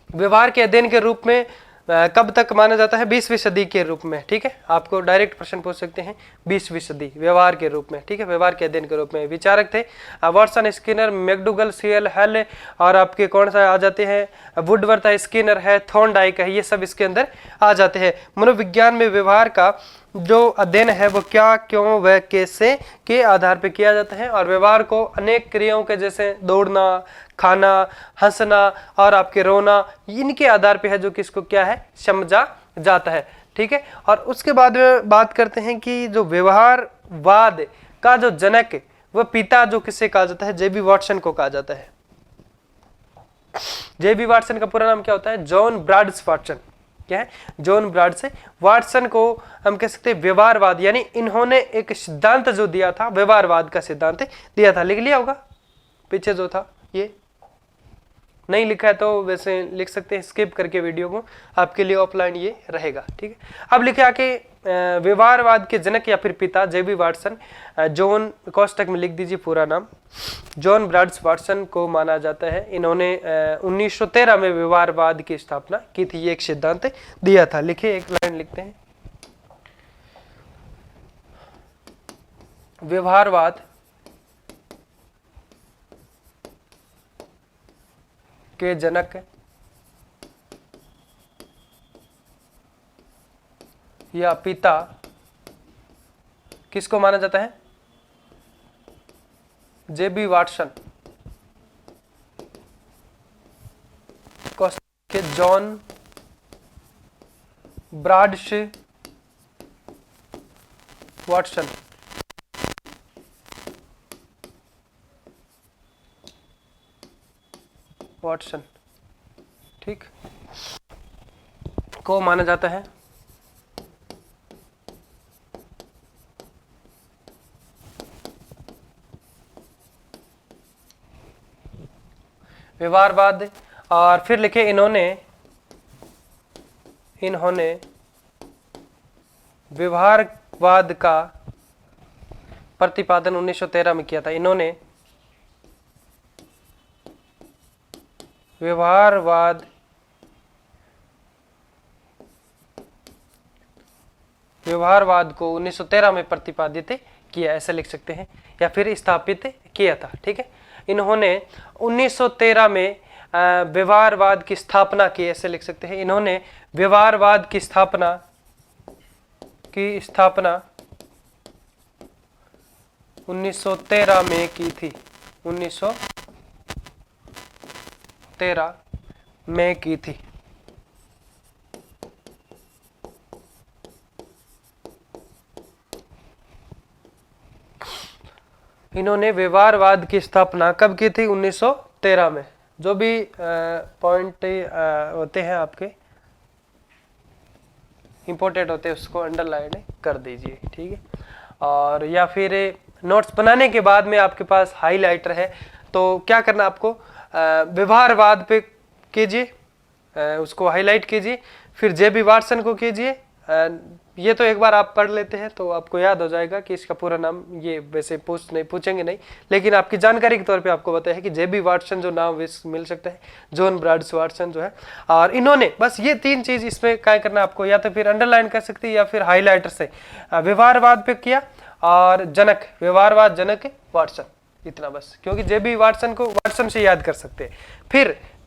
व्यवहार के अध्ययन के रूप में कब तक माना जाता है, 20वीं सदी के रूप में। ठीक है, आपको डायरेक्ट प्रश्न पूछ सकते हैं 20वीं सदी व्यवहार के रूप में। ठीक है, व्यवहार के अध्ययन के रूप में विचारक थे वाटसन, स्किनर, मैकडूगल, सीएल हल, और आपके कौन सा आ जाते हैं, वुडवर्थ है, स्किनर है, थॉर्नडाइक है, ये सब इसके अंदर आ जाते हैं। मनोविज्ञान में व्यवहार का जो अध्ययन है वो क्या, क्यों, वह कैसे के आधार पर किया जाता है, और व्यवहार को अनेक क्रियाओं के जैसे दौड़ना, खाना, हंसना और आपके रोना, इनके आधार पे है जो कि इसको क्या है समझा जाता है। ठीक है, और उसके बाद में बात करते हैं कि जो व्यवहारवाद का जो जनक वह पिता जो किसे कहा जाता है, जेबी वाटसन को कहा जाता है। जेबी वाटसन का पूरा नाम क्या होता है, जॉन ब्राड्स वाटसन। क्या है, जॉन ब्राड्स वाटसन को हम कह सकते हैं व्यवहारवाद, यानी इन्होंने एक सिद्धांत जो दिया था, व्यवहारवाद का सिद्धांत दिया था। लिख लिया होगा पीछे जो था, ये नहीं लिखा है तो वैसे लिख सकते हैं स्किप करके वीडियो को, आपके लिए ऑफलाइन ये रहेगा। ठीक है, अब लिखे आके व्यवहारवाद के जनक या फिर पिता जेबी वाटसन, जॉन कोष्टक में लिख दीजिए पूरा नाम, जॉन ब्राड्स वाटसन को माना जाता है। इन्होंने 1913 में व्यवहारवाद की स्थापना की थी, ये एक सिद्धांत दिया था। लिखे एक लाइन लिखते हैं, व्यवहारवाद के जनक या पिता किसको माना जाता है, जेबी वाटसन के जॉन ब्राड्स वाटसन। वाटसन ठीक को माना जाता है व्यवहारवाद। और फिर लिखे इन्होंने व्यवहारवाद का प्रतिपादन 1913 में किया था। इन्होंने व्यवहारवाद को 1913 में प्रतिपादित किया, ऐसे लिख सकते हैं, या फिर स्थापित किया था। ठीक है, इन्होंने 1913 में व्यवहारवाद की स्थापना की, ऐसे लिख सकते हैं। इन्होंने व्यवहारवाद की स्थापना 1913 में की थी। 1913 में की थी। इन्होंने व्यवहारवाद की स्थापना कब की थी? 1913 में। जो भी पॉइंट होते हैं आपके इंपॉर्टेंट होते हैं उसको अंडरलाइन कर दीजिए। ठीक है, और या फिर नोट्स बनाने के बाद में आपके पास हाईलाइटर है तो क्या करना आपको, व्यवहारवाद पे कीजिए, उसको हाईलाइट कीजिए, फिर जेबी वाटसन को कीजिए। ये तो एक बार आप पढ़ लेते हैं तो आपको याद हो जाएगा कि इसका पूरा नाम, ये वैसे पूछेंगे नहीं, लेकिन आपकी जानकारी के तौर पे आपको बताया है कि जेबी वाटसन जो नाम मिल सकता है, जॉन ब्राड्स वाटसन जो है। और इन्होंने बस ये 3 चीज इसमें क्या करना आपको, या तो फिर अंडरलाइन कर सकते हैं या फिर हाईलाइटर से व्यवहारवाद पे किया, और जनक, व्यवहारवाद जनक वाटसन, इतना बस, क्योंकि जेबी वाटसन को वाटसन से याद कर सकते हैं।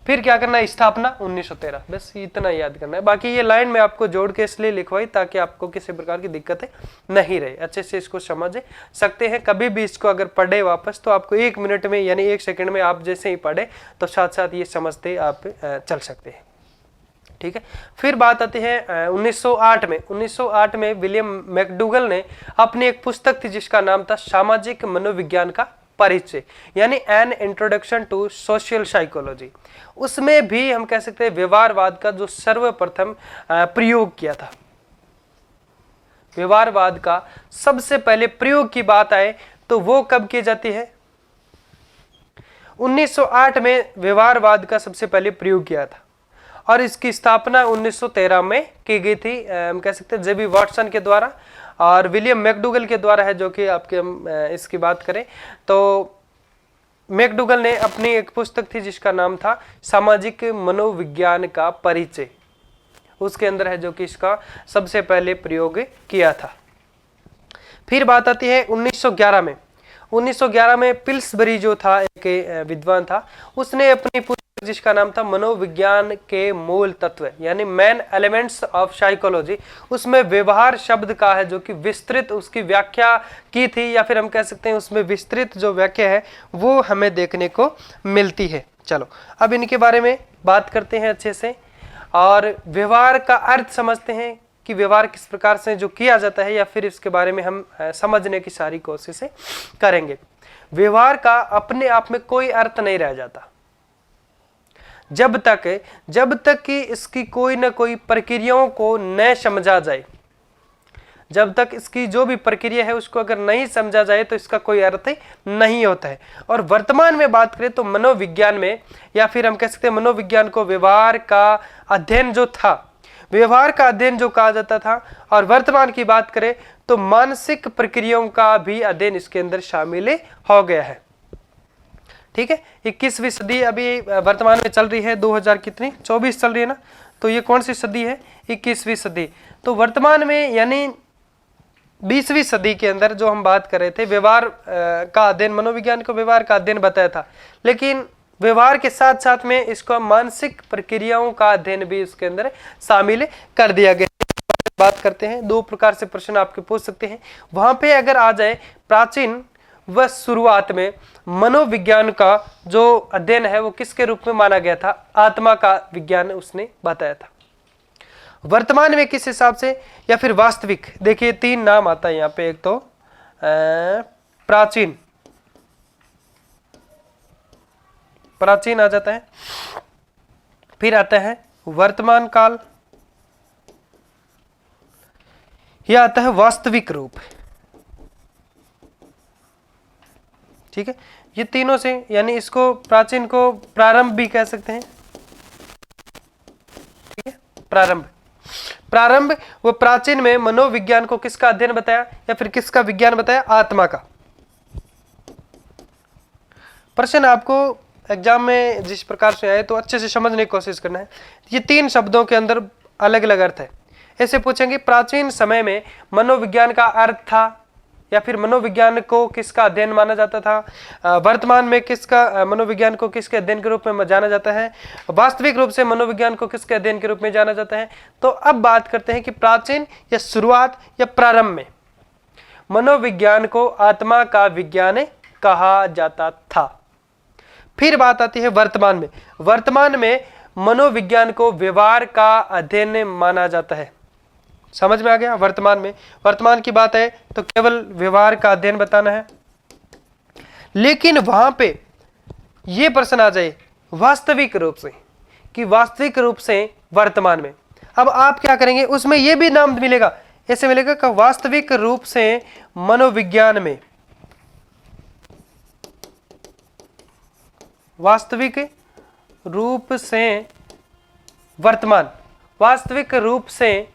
फिर क्या करना है, स्थापना 1913, बस इतना याद करना है। बाकी ये लाइन में आपको जोड़ के इसलिए लिखवाई ताकि आपको किसी प्रकार की दिक्कतें नहीं रहे, अच्छे से इसको समझ सकते हैं। कभी भी इसको अगर पढ़े वापस तो आपको 1 मिनट में यानी 1 सेकंड में आप जैसे ही पढ़े तो साथ साथ ये समझते आप चल सकते हैं। ठीक है, फिर बात आती है 1908 में विलियम मैकडूगल ने अपनी एक पुस्तक थी जिसका नाम था सामाजिक मनोविज्ञान का परिचय, यानी an introduction to social psychology. उसमें भी हम कह सकते हैं व्यवहारवाद का जो सर्वप्रथम प्रयोग किया था। व्यवहारवाद का सबसे पहले प्रयोग की बात आए तो वो कब की जाती है? 1908 में व्यवहारवाद का सबसे पहले प्रयोग किया था और इसकी स्थापना 1913 में की गई थी, हम कह सकते हैं जेबी वाटसन के द्वारा और विलियम मैकडूगल के द्वारा है, जो कि आपके हम इसकी बात करें तो मैकडूगल ने अपनी एक पुस्तक थी जिसका नाम था सामाजिक मनोविज्ञान का परिचय, उसके अंदर है जो कि इसका सबसे पहले प्रयोग किया था। फिर बात आती है 1911 में। 1911 में पिल्सबरी जो था एक विद्वान था, उसने अपनी पुस्तक जिसका नाम था मनोविज्ञान के मूल तत्व यानी मेन एलिमेंट्स ऑफ साइकोलॉजी, उसमें व्यवहार शब्द का है जो कि विस्तृत उसकी व्याख्या की थी, या फिर हम कह सकते हैं उसमें विस्तृत जो व्याख्या है वो हमें देखने को मिलती है। चलो अब इनके बारे में बात करते हैं अच्छे से और व्यवहार का अर्थ समझते हैं कि व्यवहार किस प्रकार से जो किया जाता है, या फिर इसके बारे में हम समझने की सारी कोशिशें करेंगे। व्यवहार का अपने आप में कोई अर्थ नहीं रह जाता जब तक कि इसकी कोई ना कोई प्रक्रियाओं को न समझा जाए। जब तक इसकी जो भी प्रक्रिया है उसको अगर नहीं समझा जाए तो इसका कोई अर्थ नहीं होता है। और वर्तमान में बात करें तो मनोविज्ञान में, या फिर हम कह सकते हैं मनोविज्ञान को व्यवहार का अध्ययन जो था, व्यवहार का अध्ययन जो कहा जाता था, और वर्तमान की बात करें तो मानसिक प्रक्रियाओं का भी अध्ययन इसके अंदर शामिल हो गया है। ठीक है, 21वीं सदी अभी वर्तमान में चल रही है, 2024 चल रही है ना, तो ये कौन सी सदी है? 21वीं सदी। तो वर्तमान में यानी 20वीं सदी के अंदर जो हम बात कर रहे थे व्यवहार का अध्ययन, मनोविज्ञान को व्यवहार का अध्ययन बताया था, लेकिन व्यवहार के साथ साथ में इसको मानसिक प्रक्रियाओं का अध्ययन भी इसके अंदर शामिल कर दिया गया। बात करते हैं, 2 प्रकार से प्रश्न आपके पूछ सकते हैं। वहां पे अगर आ जाए प्राचीन व शुरुआत में मनोविज्ञान का जो अध्ययन है वो किसके रूप में माना गया था? आत्मा का विज्ञान उसने बताया था। वर्तमान में किस हिसाब से या फिर वास्तविक, देखिए 3 नाम आता है यहाँ पे। एक तो प्राचीन आ जाता है, फिर आता है वर्तमान काल, यह आता है वास्तविक रूप। ठीक है, ये तीनों से, यानी इसको प्राचीन को प्रारंभ भी कह सकते हैं। ठीक है, प्रारंभ, प्रारंभ वो प्राचीन में मनोविज्ञान को किसका अध्ययन बताया या फिर किसका विज्ञान बताया? आत्मा का। प्रश्न आपको एग्जाम में जिस प्रकार से आए तो अच्छे से समझने की कोशिश करना है। ये तीन शब्दों के अंदर अलग अलग अर्थ है। ऐसे पूछेंगे प्राचीन समय में मनोविज्ञान का अर्थ था या फिर मनोविज्ञान को किसका अध्ययन माना जाता था, वर्तमान में किसका मनोविज्ञान को किसके अध्ययन के रूप में जाना जाता है, वास्तविक रूप से मनोविज्ञान को किसके अध्ययन के रूप में जाना जाता है। तो अब बात करते हैं कि प्राचीन या शुरुआत या प्रारंभ में मनोविज्ञान को आत्मा का विज्ञान कहा जाता था। फिर बात आती है वर्तमान में। वर्तमान में मनोविज्ञान को व्यवहार का अध्ययन माना जाता है। समझ में आ गया? वर्तमान में, वर्तमान की बात है तो केवल व्यवहार का अध्ययन बताना है। लेकिन वहां पे ये प्रश्न आ जाए वास्तविक रूप से, कि वास्तविक रूप से वर्तमान में, अब आप क्या करेंगे, उसमें यह भी नाम मिलेगा, ऐसे मिलेगा कि वास्तविक रूप से मनोविज्ञान में, वास्तविक रूप से वर्तमान, वास्तविक रूप से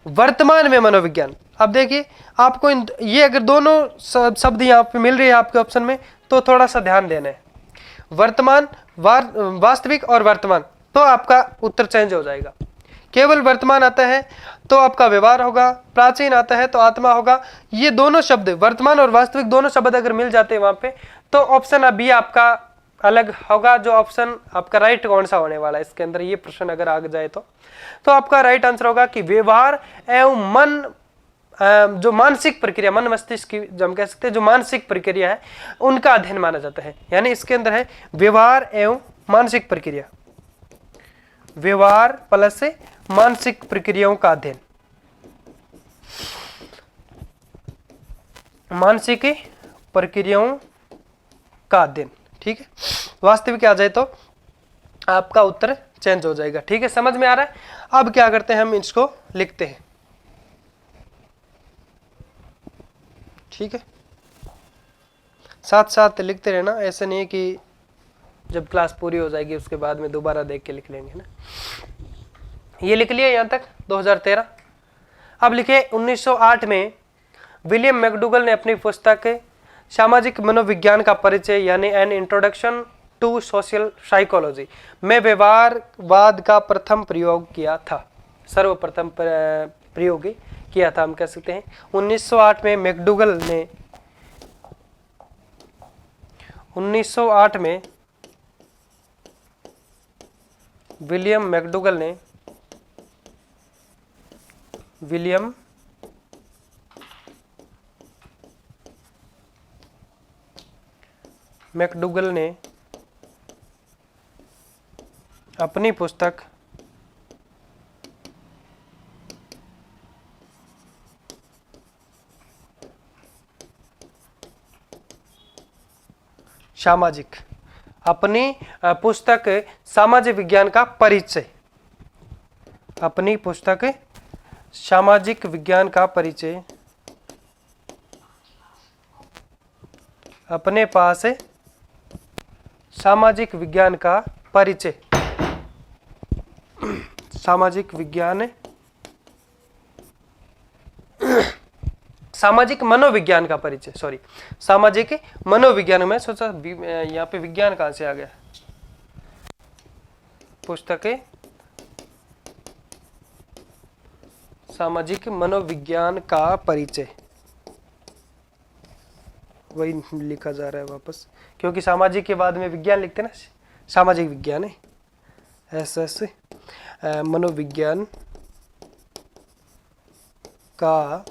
वर्तमान में मनोविज्ञान। अब देखिए आपको ये अगर दोनों शब्द यहाँ पे मिल रहे हैं आपके ऑप्शन में तो थोड़ा सा ध्यान देना है। वर्तमान, वास्तविक और वर्तमान, तो आपका उत्तर चेंज हो जाएगा। केवल वर्तमान आता है तो आपका व्यवहार होगा, प्राचीन आता है तो आत्मा होगा। ये दोनों शब्द, वर्तमान और वास्तविक दोनों शब्द अगर मिल जाते हैं वहां पे, तो ऑप्शन अभी आपका अलग होगा। जो ऑप्शन आपका राइट कौन सा होने वाला है इसके अंदर, ये प्रश्न अगर आ जाए तो आपका राइट आंसर होगा कि व्यवहार एवं मन, जो मानसिक प्रक्रिया, मन मस्तिष्क की जो हम कह सकते हैं जो मानसिक प्रक्रिया है उनका अध्ययन माना जाता है। यानी इसके अंदर है व्यवहार एवं मानसिक प्रक्रिया, व्यवहार प्लस से मानसिक प्रक्रियाओं का अध्ययन, मानसिक प्रक्रियाओं का अध्ययन। ठीक है, वास्तविक आ जाए तो आपका उत्तर चेंज हो जाएगा। ठीक है, समझ में आ रहा है? अब क्या करते हैं, हम इसको लिखते हैं। ठीक है, साथ साथ लिखते रहना, ऐसा नहीं है कि जब क्लास पूरी हो जाएगी उसके बाद में दोबारा देख के लिख लेंगे ना। ये लिख लिया यहाँ तक 2013। अब लिखे 1908 में विलियम मैकडूगल ने अपनी पुस्तक सामाजिक मनोविज्ञान का परिचय यानी an introduction to social psychology में व्यवहारवाद का प्रथम प्रयोग किया था, सर्वप्रथम प्रयोग किया था, हम कह सकते हैं। 1908 में मैकडूगल ने 1908 में विलियम मैकडूगल ने अपनी पुस्तक सामाजिक, अपनी पुस्तक सामाजिक विज्ञान का परिचय, अपनी पुस्तक सामाजिक विज्ञान का परिचय अपने पास सामाजिक विज्ञान का परिचय, सामाजिक विज्ञान, सामाजिक मनोविज्ञान का परिचय, सॉरी सामाजिक मनोविज्ञान, में सोचा यहाँ पे विज्ञान कहाँ से आ गया, पुस्तकें सामाजिक मनोविज्ञान का परिचय, वही लिखा जा रहा है वापस, क्योंकि सामाजिक के बाद में विज्ञान लिखते ना, सामाजिक विज्ञान है SS मनोविज्ञान का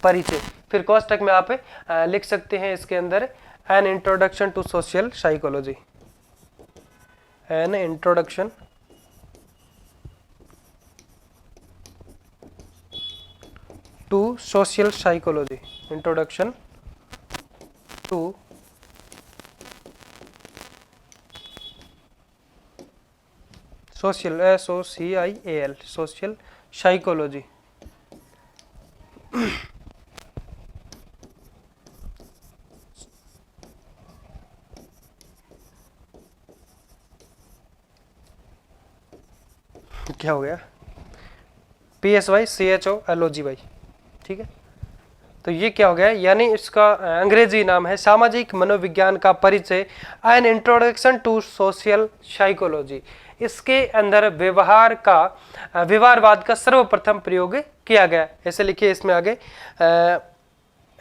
परिचय। फिर कोष्टक में आप लिख सकते हैं इसके अंदर an introduction to social psychology, an introduction to social psychology, introduction to social, SOCIAL, social psychology. क्या हो गया, PSYCHOLOGY, ठीक है। तो ये क्या हो गया, यानी इसका अंग्रेजी नाम है सामाजिक मनोविज्ञान का परिचय, an introduction to social psychology. इसके अंदर व्यवहारवाद का सर्वप्रथम प्रयोग किया गया। ऐसे लिखिए इसमें आगे,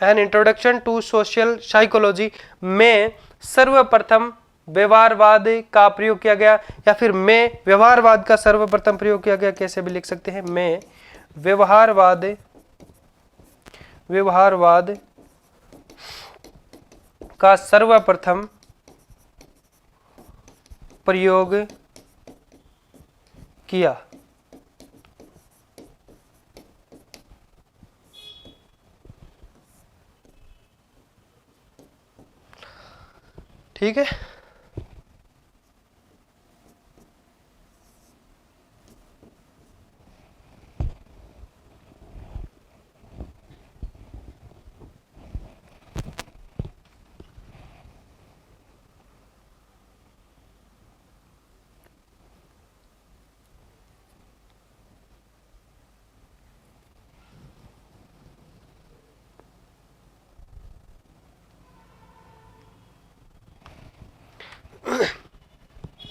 an introduction to social psychology में सर्वप्रथम व्यवहारवाद का प्रयोग किया गया, या फिर में व्यवहारवाद का सर्वप्रथम प्रयोग किया गया, कैसे भी लिख सकते हैं, में व्यवहारवाद का सर्वप्रथम प्रयोग किया। ठीक है,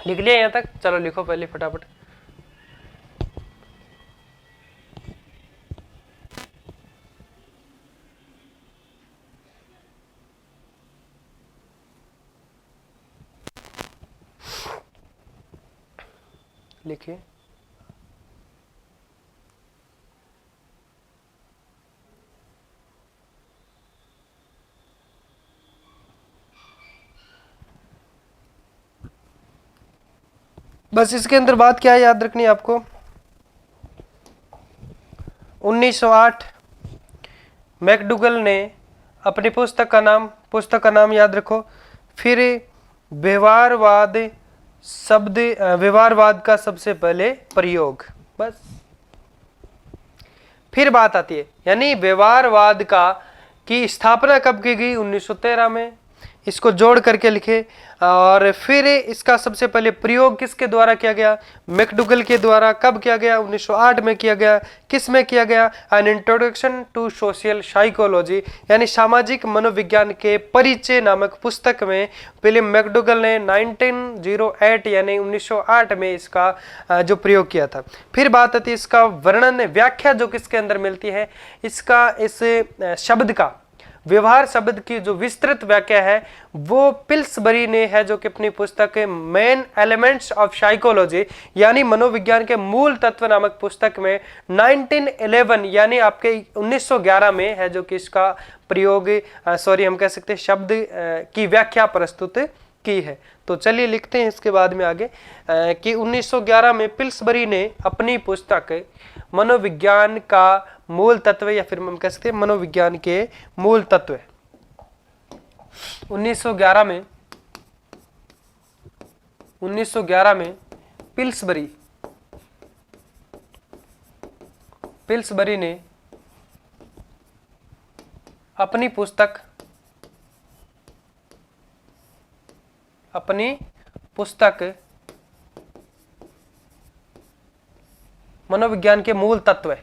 लिख लिया यहाँ तक, चलो लिखो पहले फटाफट। लिखिए, बस इसके अंदर बात क्या है याद रखनी है आपको, 1908 मैकडूगल ने अपनी पुस्तक का नाम याद रखो, फिर व्यवहारवाद का सबसे पहले प्रयोग, बस फिर बात आती है, यानी व्यवहारवाद की स्थापना कब की गई, 1913 में, इसको जोड़ करके लिखे। और फिर इसका सबसे पहले प्रयोग किसके द्वारा किया गया, मैकडूगल के द्वारा। कब किया गया, 1908 में किया गया। किस में किया गया, an introduction to social psychology, यानी सामाजिक मनोविज्ञान के परिचय नामक पुस्तक में विलियम मैकडूगल ने 1908 यानी 1908 में इसका जो प्रयोग किया था। फिर बात आती है इसका वर्णन, व्याख्या जो किसके अंदर मिलती है, इसका इस शब्द का, व्यवहार शब्द की जो विस्तृत व्याख्या है वो पिल्सबरी ने है, जो कि अपनी पुस्तक मेन एलिमेंट्स ऑफ साइकोलॉजी यानी मनोविज्ञान के मूल तत्व नामक पुस्तक में 1911 यानी आपके 1911 में है, जो कि इसका प्रयोग हम कह सकते हैं शब्द की व्याख्या प्रस्तुत की है। तो चलिए लिखते हैं इसके बाद में आगे कि 1911 में पिल्सबरी ने अपनी पुस्तक मनोविज्ञान का मूल तत्व, या फिर हम कह सकते हैं मनोविज्ञान के मूल तत्व, 1911 में पिल्सबरी ने अपनी पुस्तक मनोविज्ञान के मूल तत्व,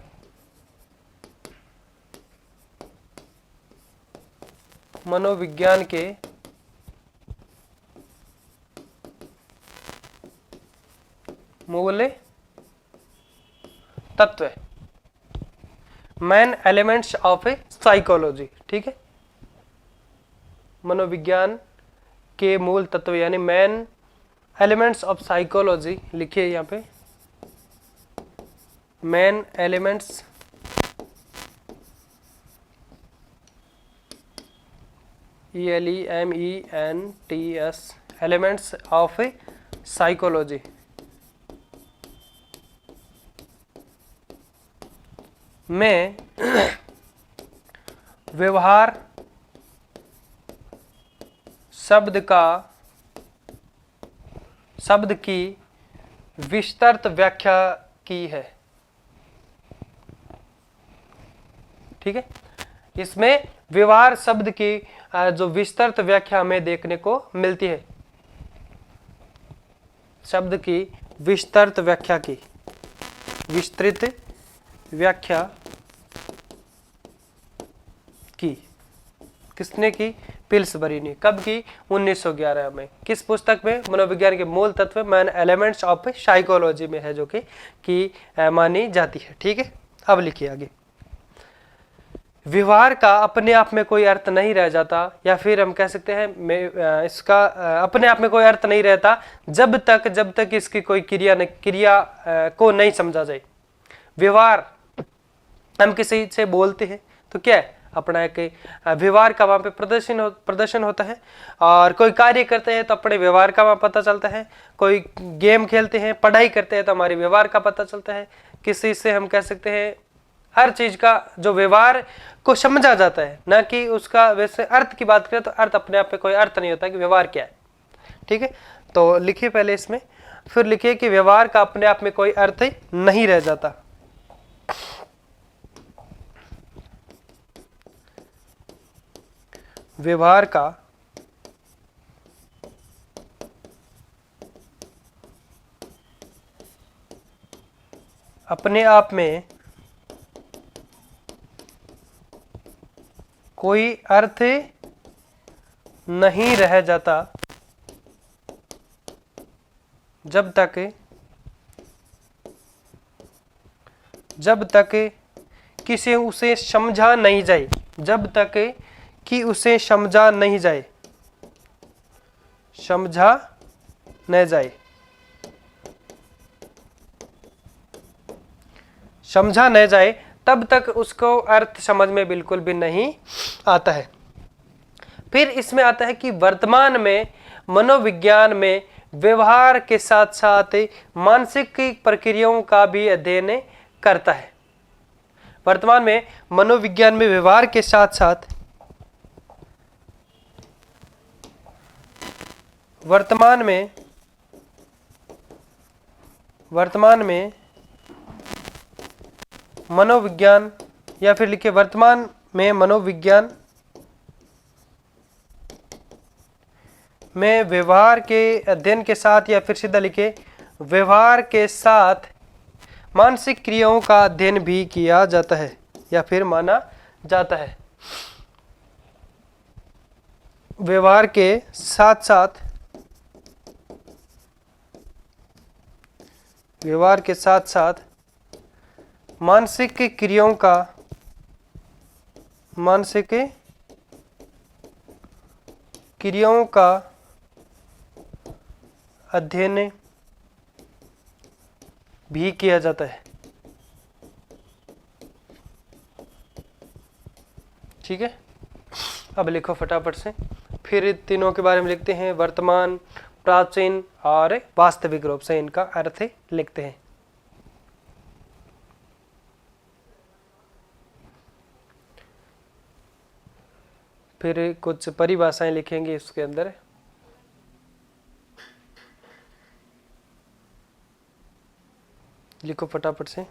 मनोविज्ञान के मूल तत्व, मेन एलिमेंट्स ऑफ साइकोलॉजी, ठीक है, मनोविज्ञान के मूल तत्व यानी मेन एलिमेंट्स ऑफ साइकोलॉजी, लिखिए यहाँ पे main elements ELEMENTS elements of psychology में व्यवहार शब्द की विस्तृत व्याख्या की है, ठीक है। इसमें व्यवहार शब्द की जो विस्तृत व्याख्या हमें देखने को मिलती है, शब्द की विस्तृत व्याख्या की, विस्तृत व्याख्या की। किसने की? पिल्सबरी ने। कब की? 1911 में। किस पुस्तक में? मनोविज्ञान के मूल तत्व मैन एलिमेंट्स ऑफ साइकोलॉजी में है, जो कि मानी जाती है। ठीक है, अब लिखिए आगे। व्यवहार का अपने आप में कोई अर्थ नहीं रह जाता, या फिर हम कह सकते हैं इसका अपने आप में कोई अर्थ नहीं रहता जब तक इसकी कोई क्रिया को नहीं समझा जाए। व्यवहार, हम किसी से बोलते हैं तो क्या है? अपना एक व्यवहार का वहां पे प्रदर्शन होता है, और कोई कार्य करते हैं तो अपने व्यवहार का वहां पता चलता है। कोई गेम खेलते हैं, पढ़ाई करते हैं तो हमारे व्यवहार का पता चलता है। किसी से हम कह सकते हैं हर चीज का जो व्यवहार को समझा जाता है, ना कि उसका। वैसे अर्थ की बात करें तो अर्थ अपने आप में कोई अर्थ नहीं होता कि व्यवहार क्या है। ठीक है, तो लिखिए पहले इसमें, फिर लिखिए कि व्यवहार का अपने आप में कोई अर्थ नहीं रह जाता। व्यवहार का अपने आप में कोई अर्थ नहीं रह जाता जब तक किसी उसे समझा नहीं जाए। जब तक कि उसे समझा नहीं जाए, समझा न जाए, समझा न जाए, तब तक उसको अर्थ समझ में बिल्कुल भी नहीं आता है। फिर इसमें आता है कि वर्तमान में मनोविज्ञान में व्यवहार के साथ साथ मानसिक प्रक्रियाओं का भी अध्ययन करता है। वर्तमान में मनोविज्ञान में व्यवहार के साथ साथ वर्तमान में मनोविज्ञान, या फिर लिखिए वर्तमान में मनोविज्ञान में व्यवहार के अध्ययन के साथ, या फिर सीधा लिखिए व्यवहार के साथ मानसिक क्रियाओं का अध्ययन भी किया जाता है या फिर माना जाता है। व्यवहार के साथ साथ मानसिक क्रियाओं का अध्ययन भी किया जाता है। ठीक है, अब लिखो फटाफट से। फिर तीनों के बारे में लिखते हैं, वर्तमान, प्राचीन और वास्तविक रूप से इनका अर्थ लिखते हैं। फिर कुछ परिभाषाएं लिखेंगे इसके अंदर। लिखो फटाफट से।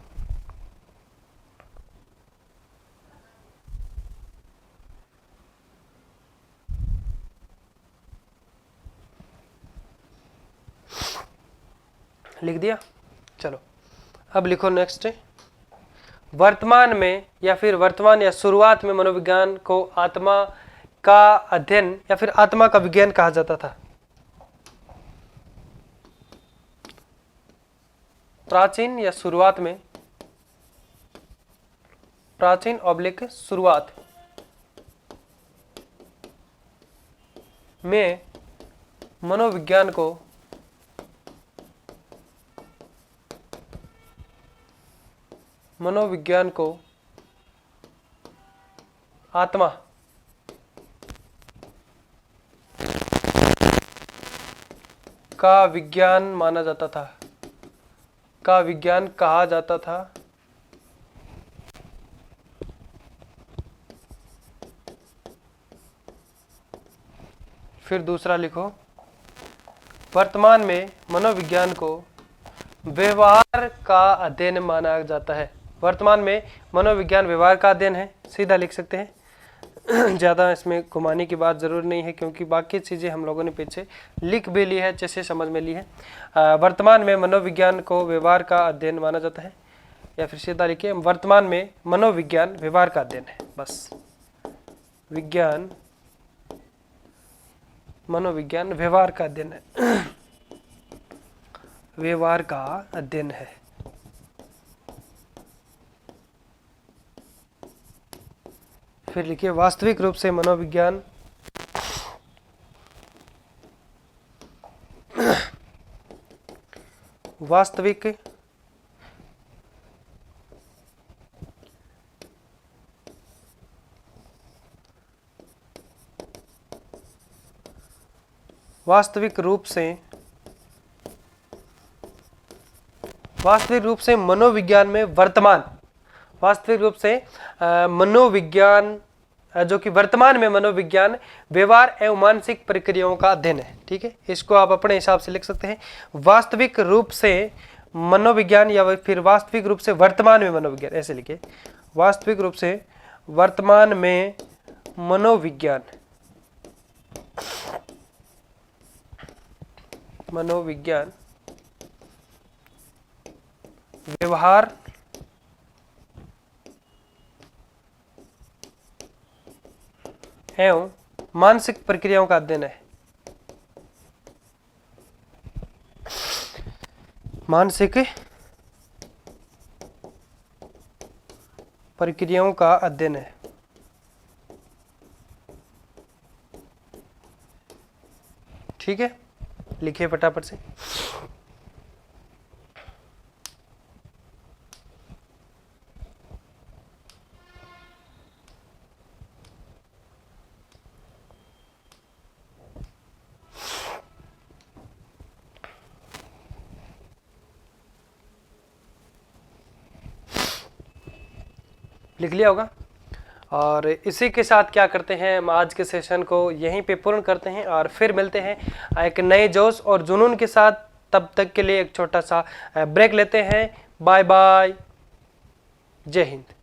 लिख दिया? चलो अब लिखो नेक्स्ट। वर्तमान में या फिर वर्तमान या शुरुआत में मनोविज्ञान को आत्मा का अध्ययन या फिर आत्मा का विज्ञान कहा जाता था। प्राचीन या शुरुआत में, प्राचीन ऑब्लिक शुरुआत में मनोविज्ञान को आत्मा का विज्ञान माना जाता था, का विज्ञान कहा जाता था। फिर दूसरा लिखो, वर्तमान में मनोविज्ञान को व्यवहार का अध्ययन माना जाता है। वर्तमान में मनोविज्ञान व्यवहार का अध्ययन है, सीधा लिख सकते हैं। ज़्यादा इसमें घुमाने की बात ज़रूर नहीं है, क्योंकि बाकी चीज़ें हम लोगों ने पीछे लिख भी ली है, जैसे समझ में ली है। वर्तमान में मनोविज्ञान को व्यवहार का अध्ययन माना जाता है। या फिर सीधा लिखिए वर्तमान में मनोविज्ञान व्यवहार का अध्ययन है, बस विज्ञान मनोविज्ञान व्यवहार का अध्ययन है, व्यवहार का अध्ययन है। फिर लिखिए वास्तविक रूप से मनोविज्ञान वास्तविक वास्तविक रूप से मनोविज्ञान में वर्तमान वास्तविक रूप से मनोविज्ञान जो कि वर्तमान में मनोविज्ञान व्यवहार एवं मानसिक प्रक्रियाओं का अध्ययन है। ठीक है, इसको आप अपने हिसाब से लिख सकते हैं। वास्तविक रूप से मनोविज्ञान या फिर वास्तविक रूप से वर्तमान में मनोविज्ञान, ऐसे लिखे वास्तविक रूप से वर्तमान में मनोविज्ञान व्यवहार एवं मानसिक प्रक्रियाओं का अध्ययन है। मानसिक प्रक्रियाओं का अध्ययन है। ठीक है, लिखिए फटाफट से। लिख लिया होगा। और इसी के साथ क्या करते हैं, हम आज के सेशन को यहीं पे पूर्ण करते हैं और फिर मिलते हैं एक नए जोश और जुनून के साथ। तब तक के लिए एक छोटा सा ब्रेक लेते हैं। बाय बाय, जय हिंद।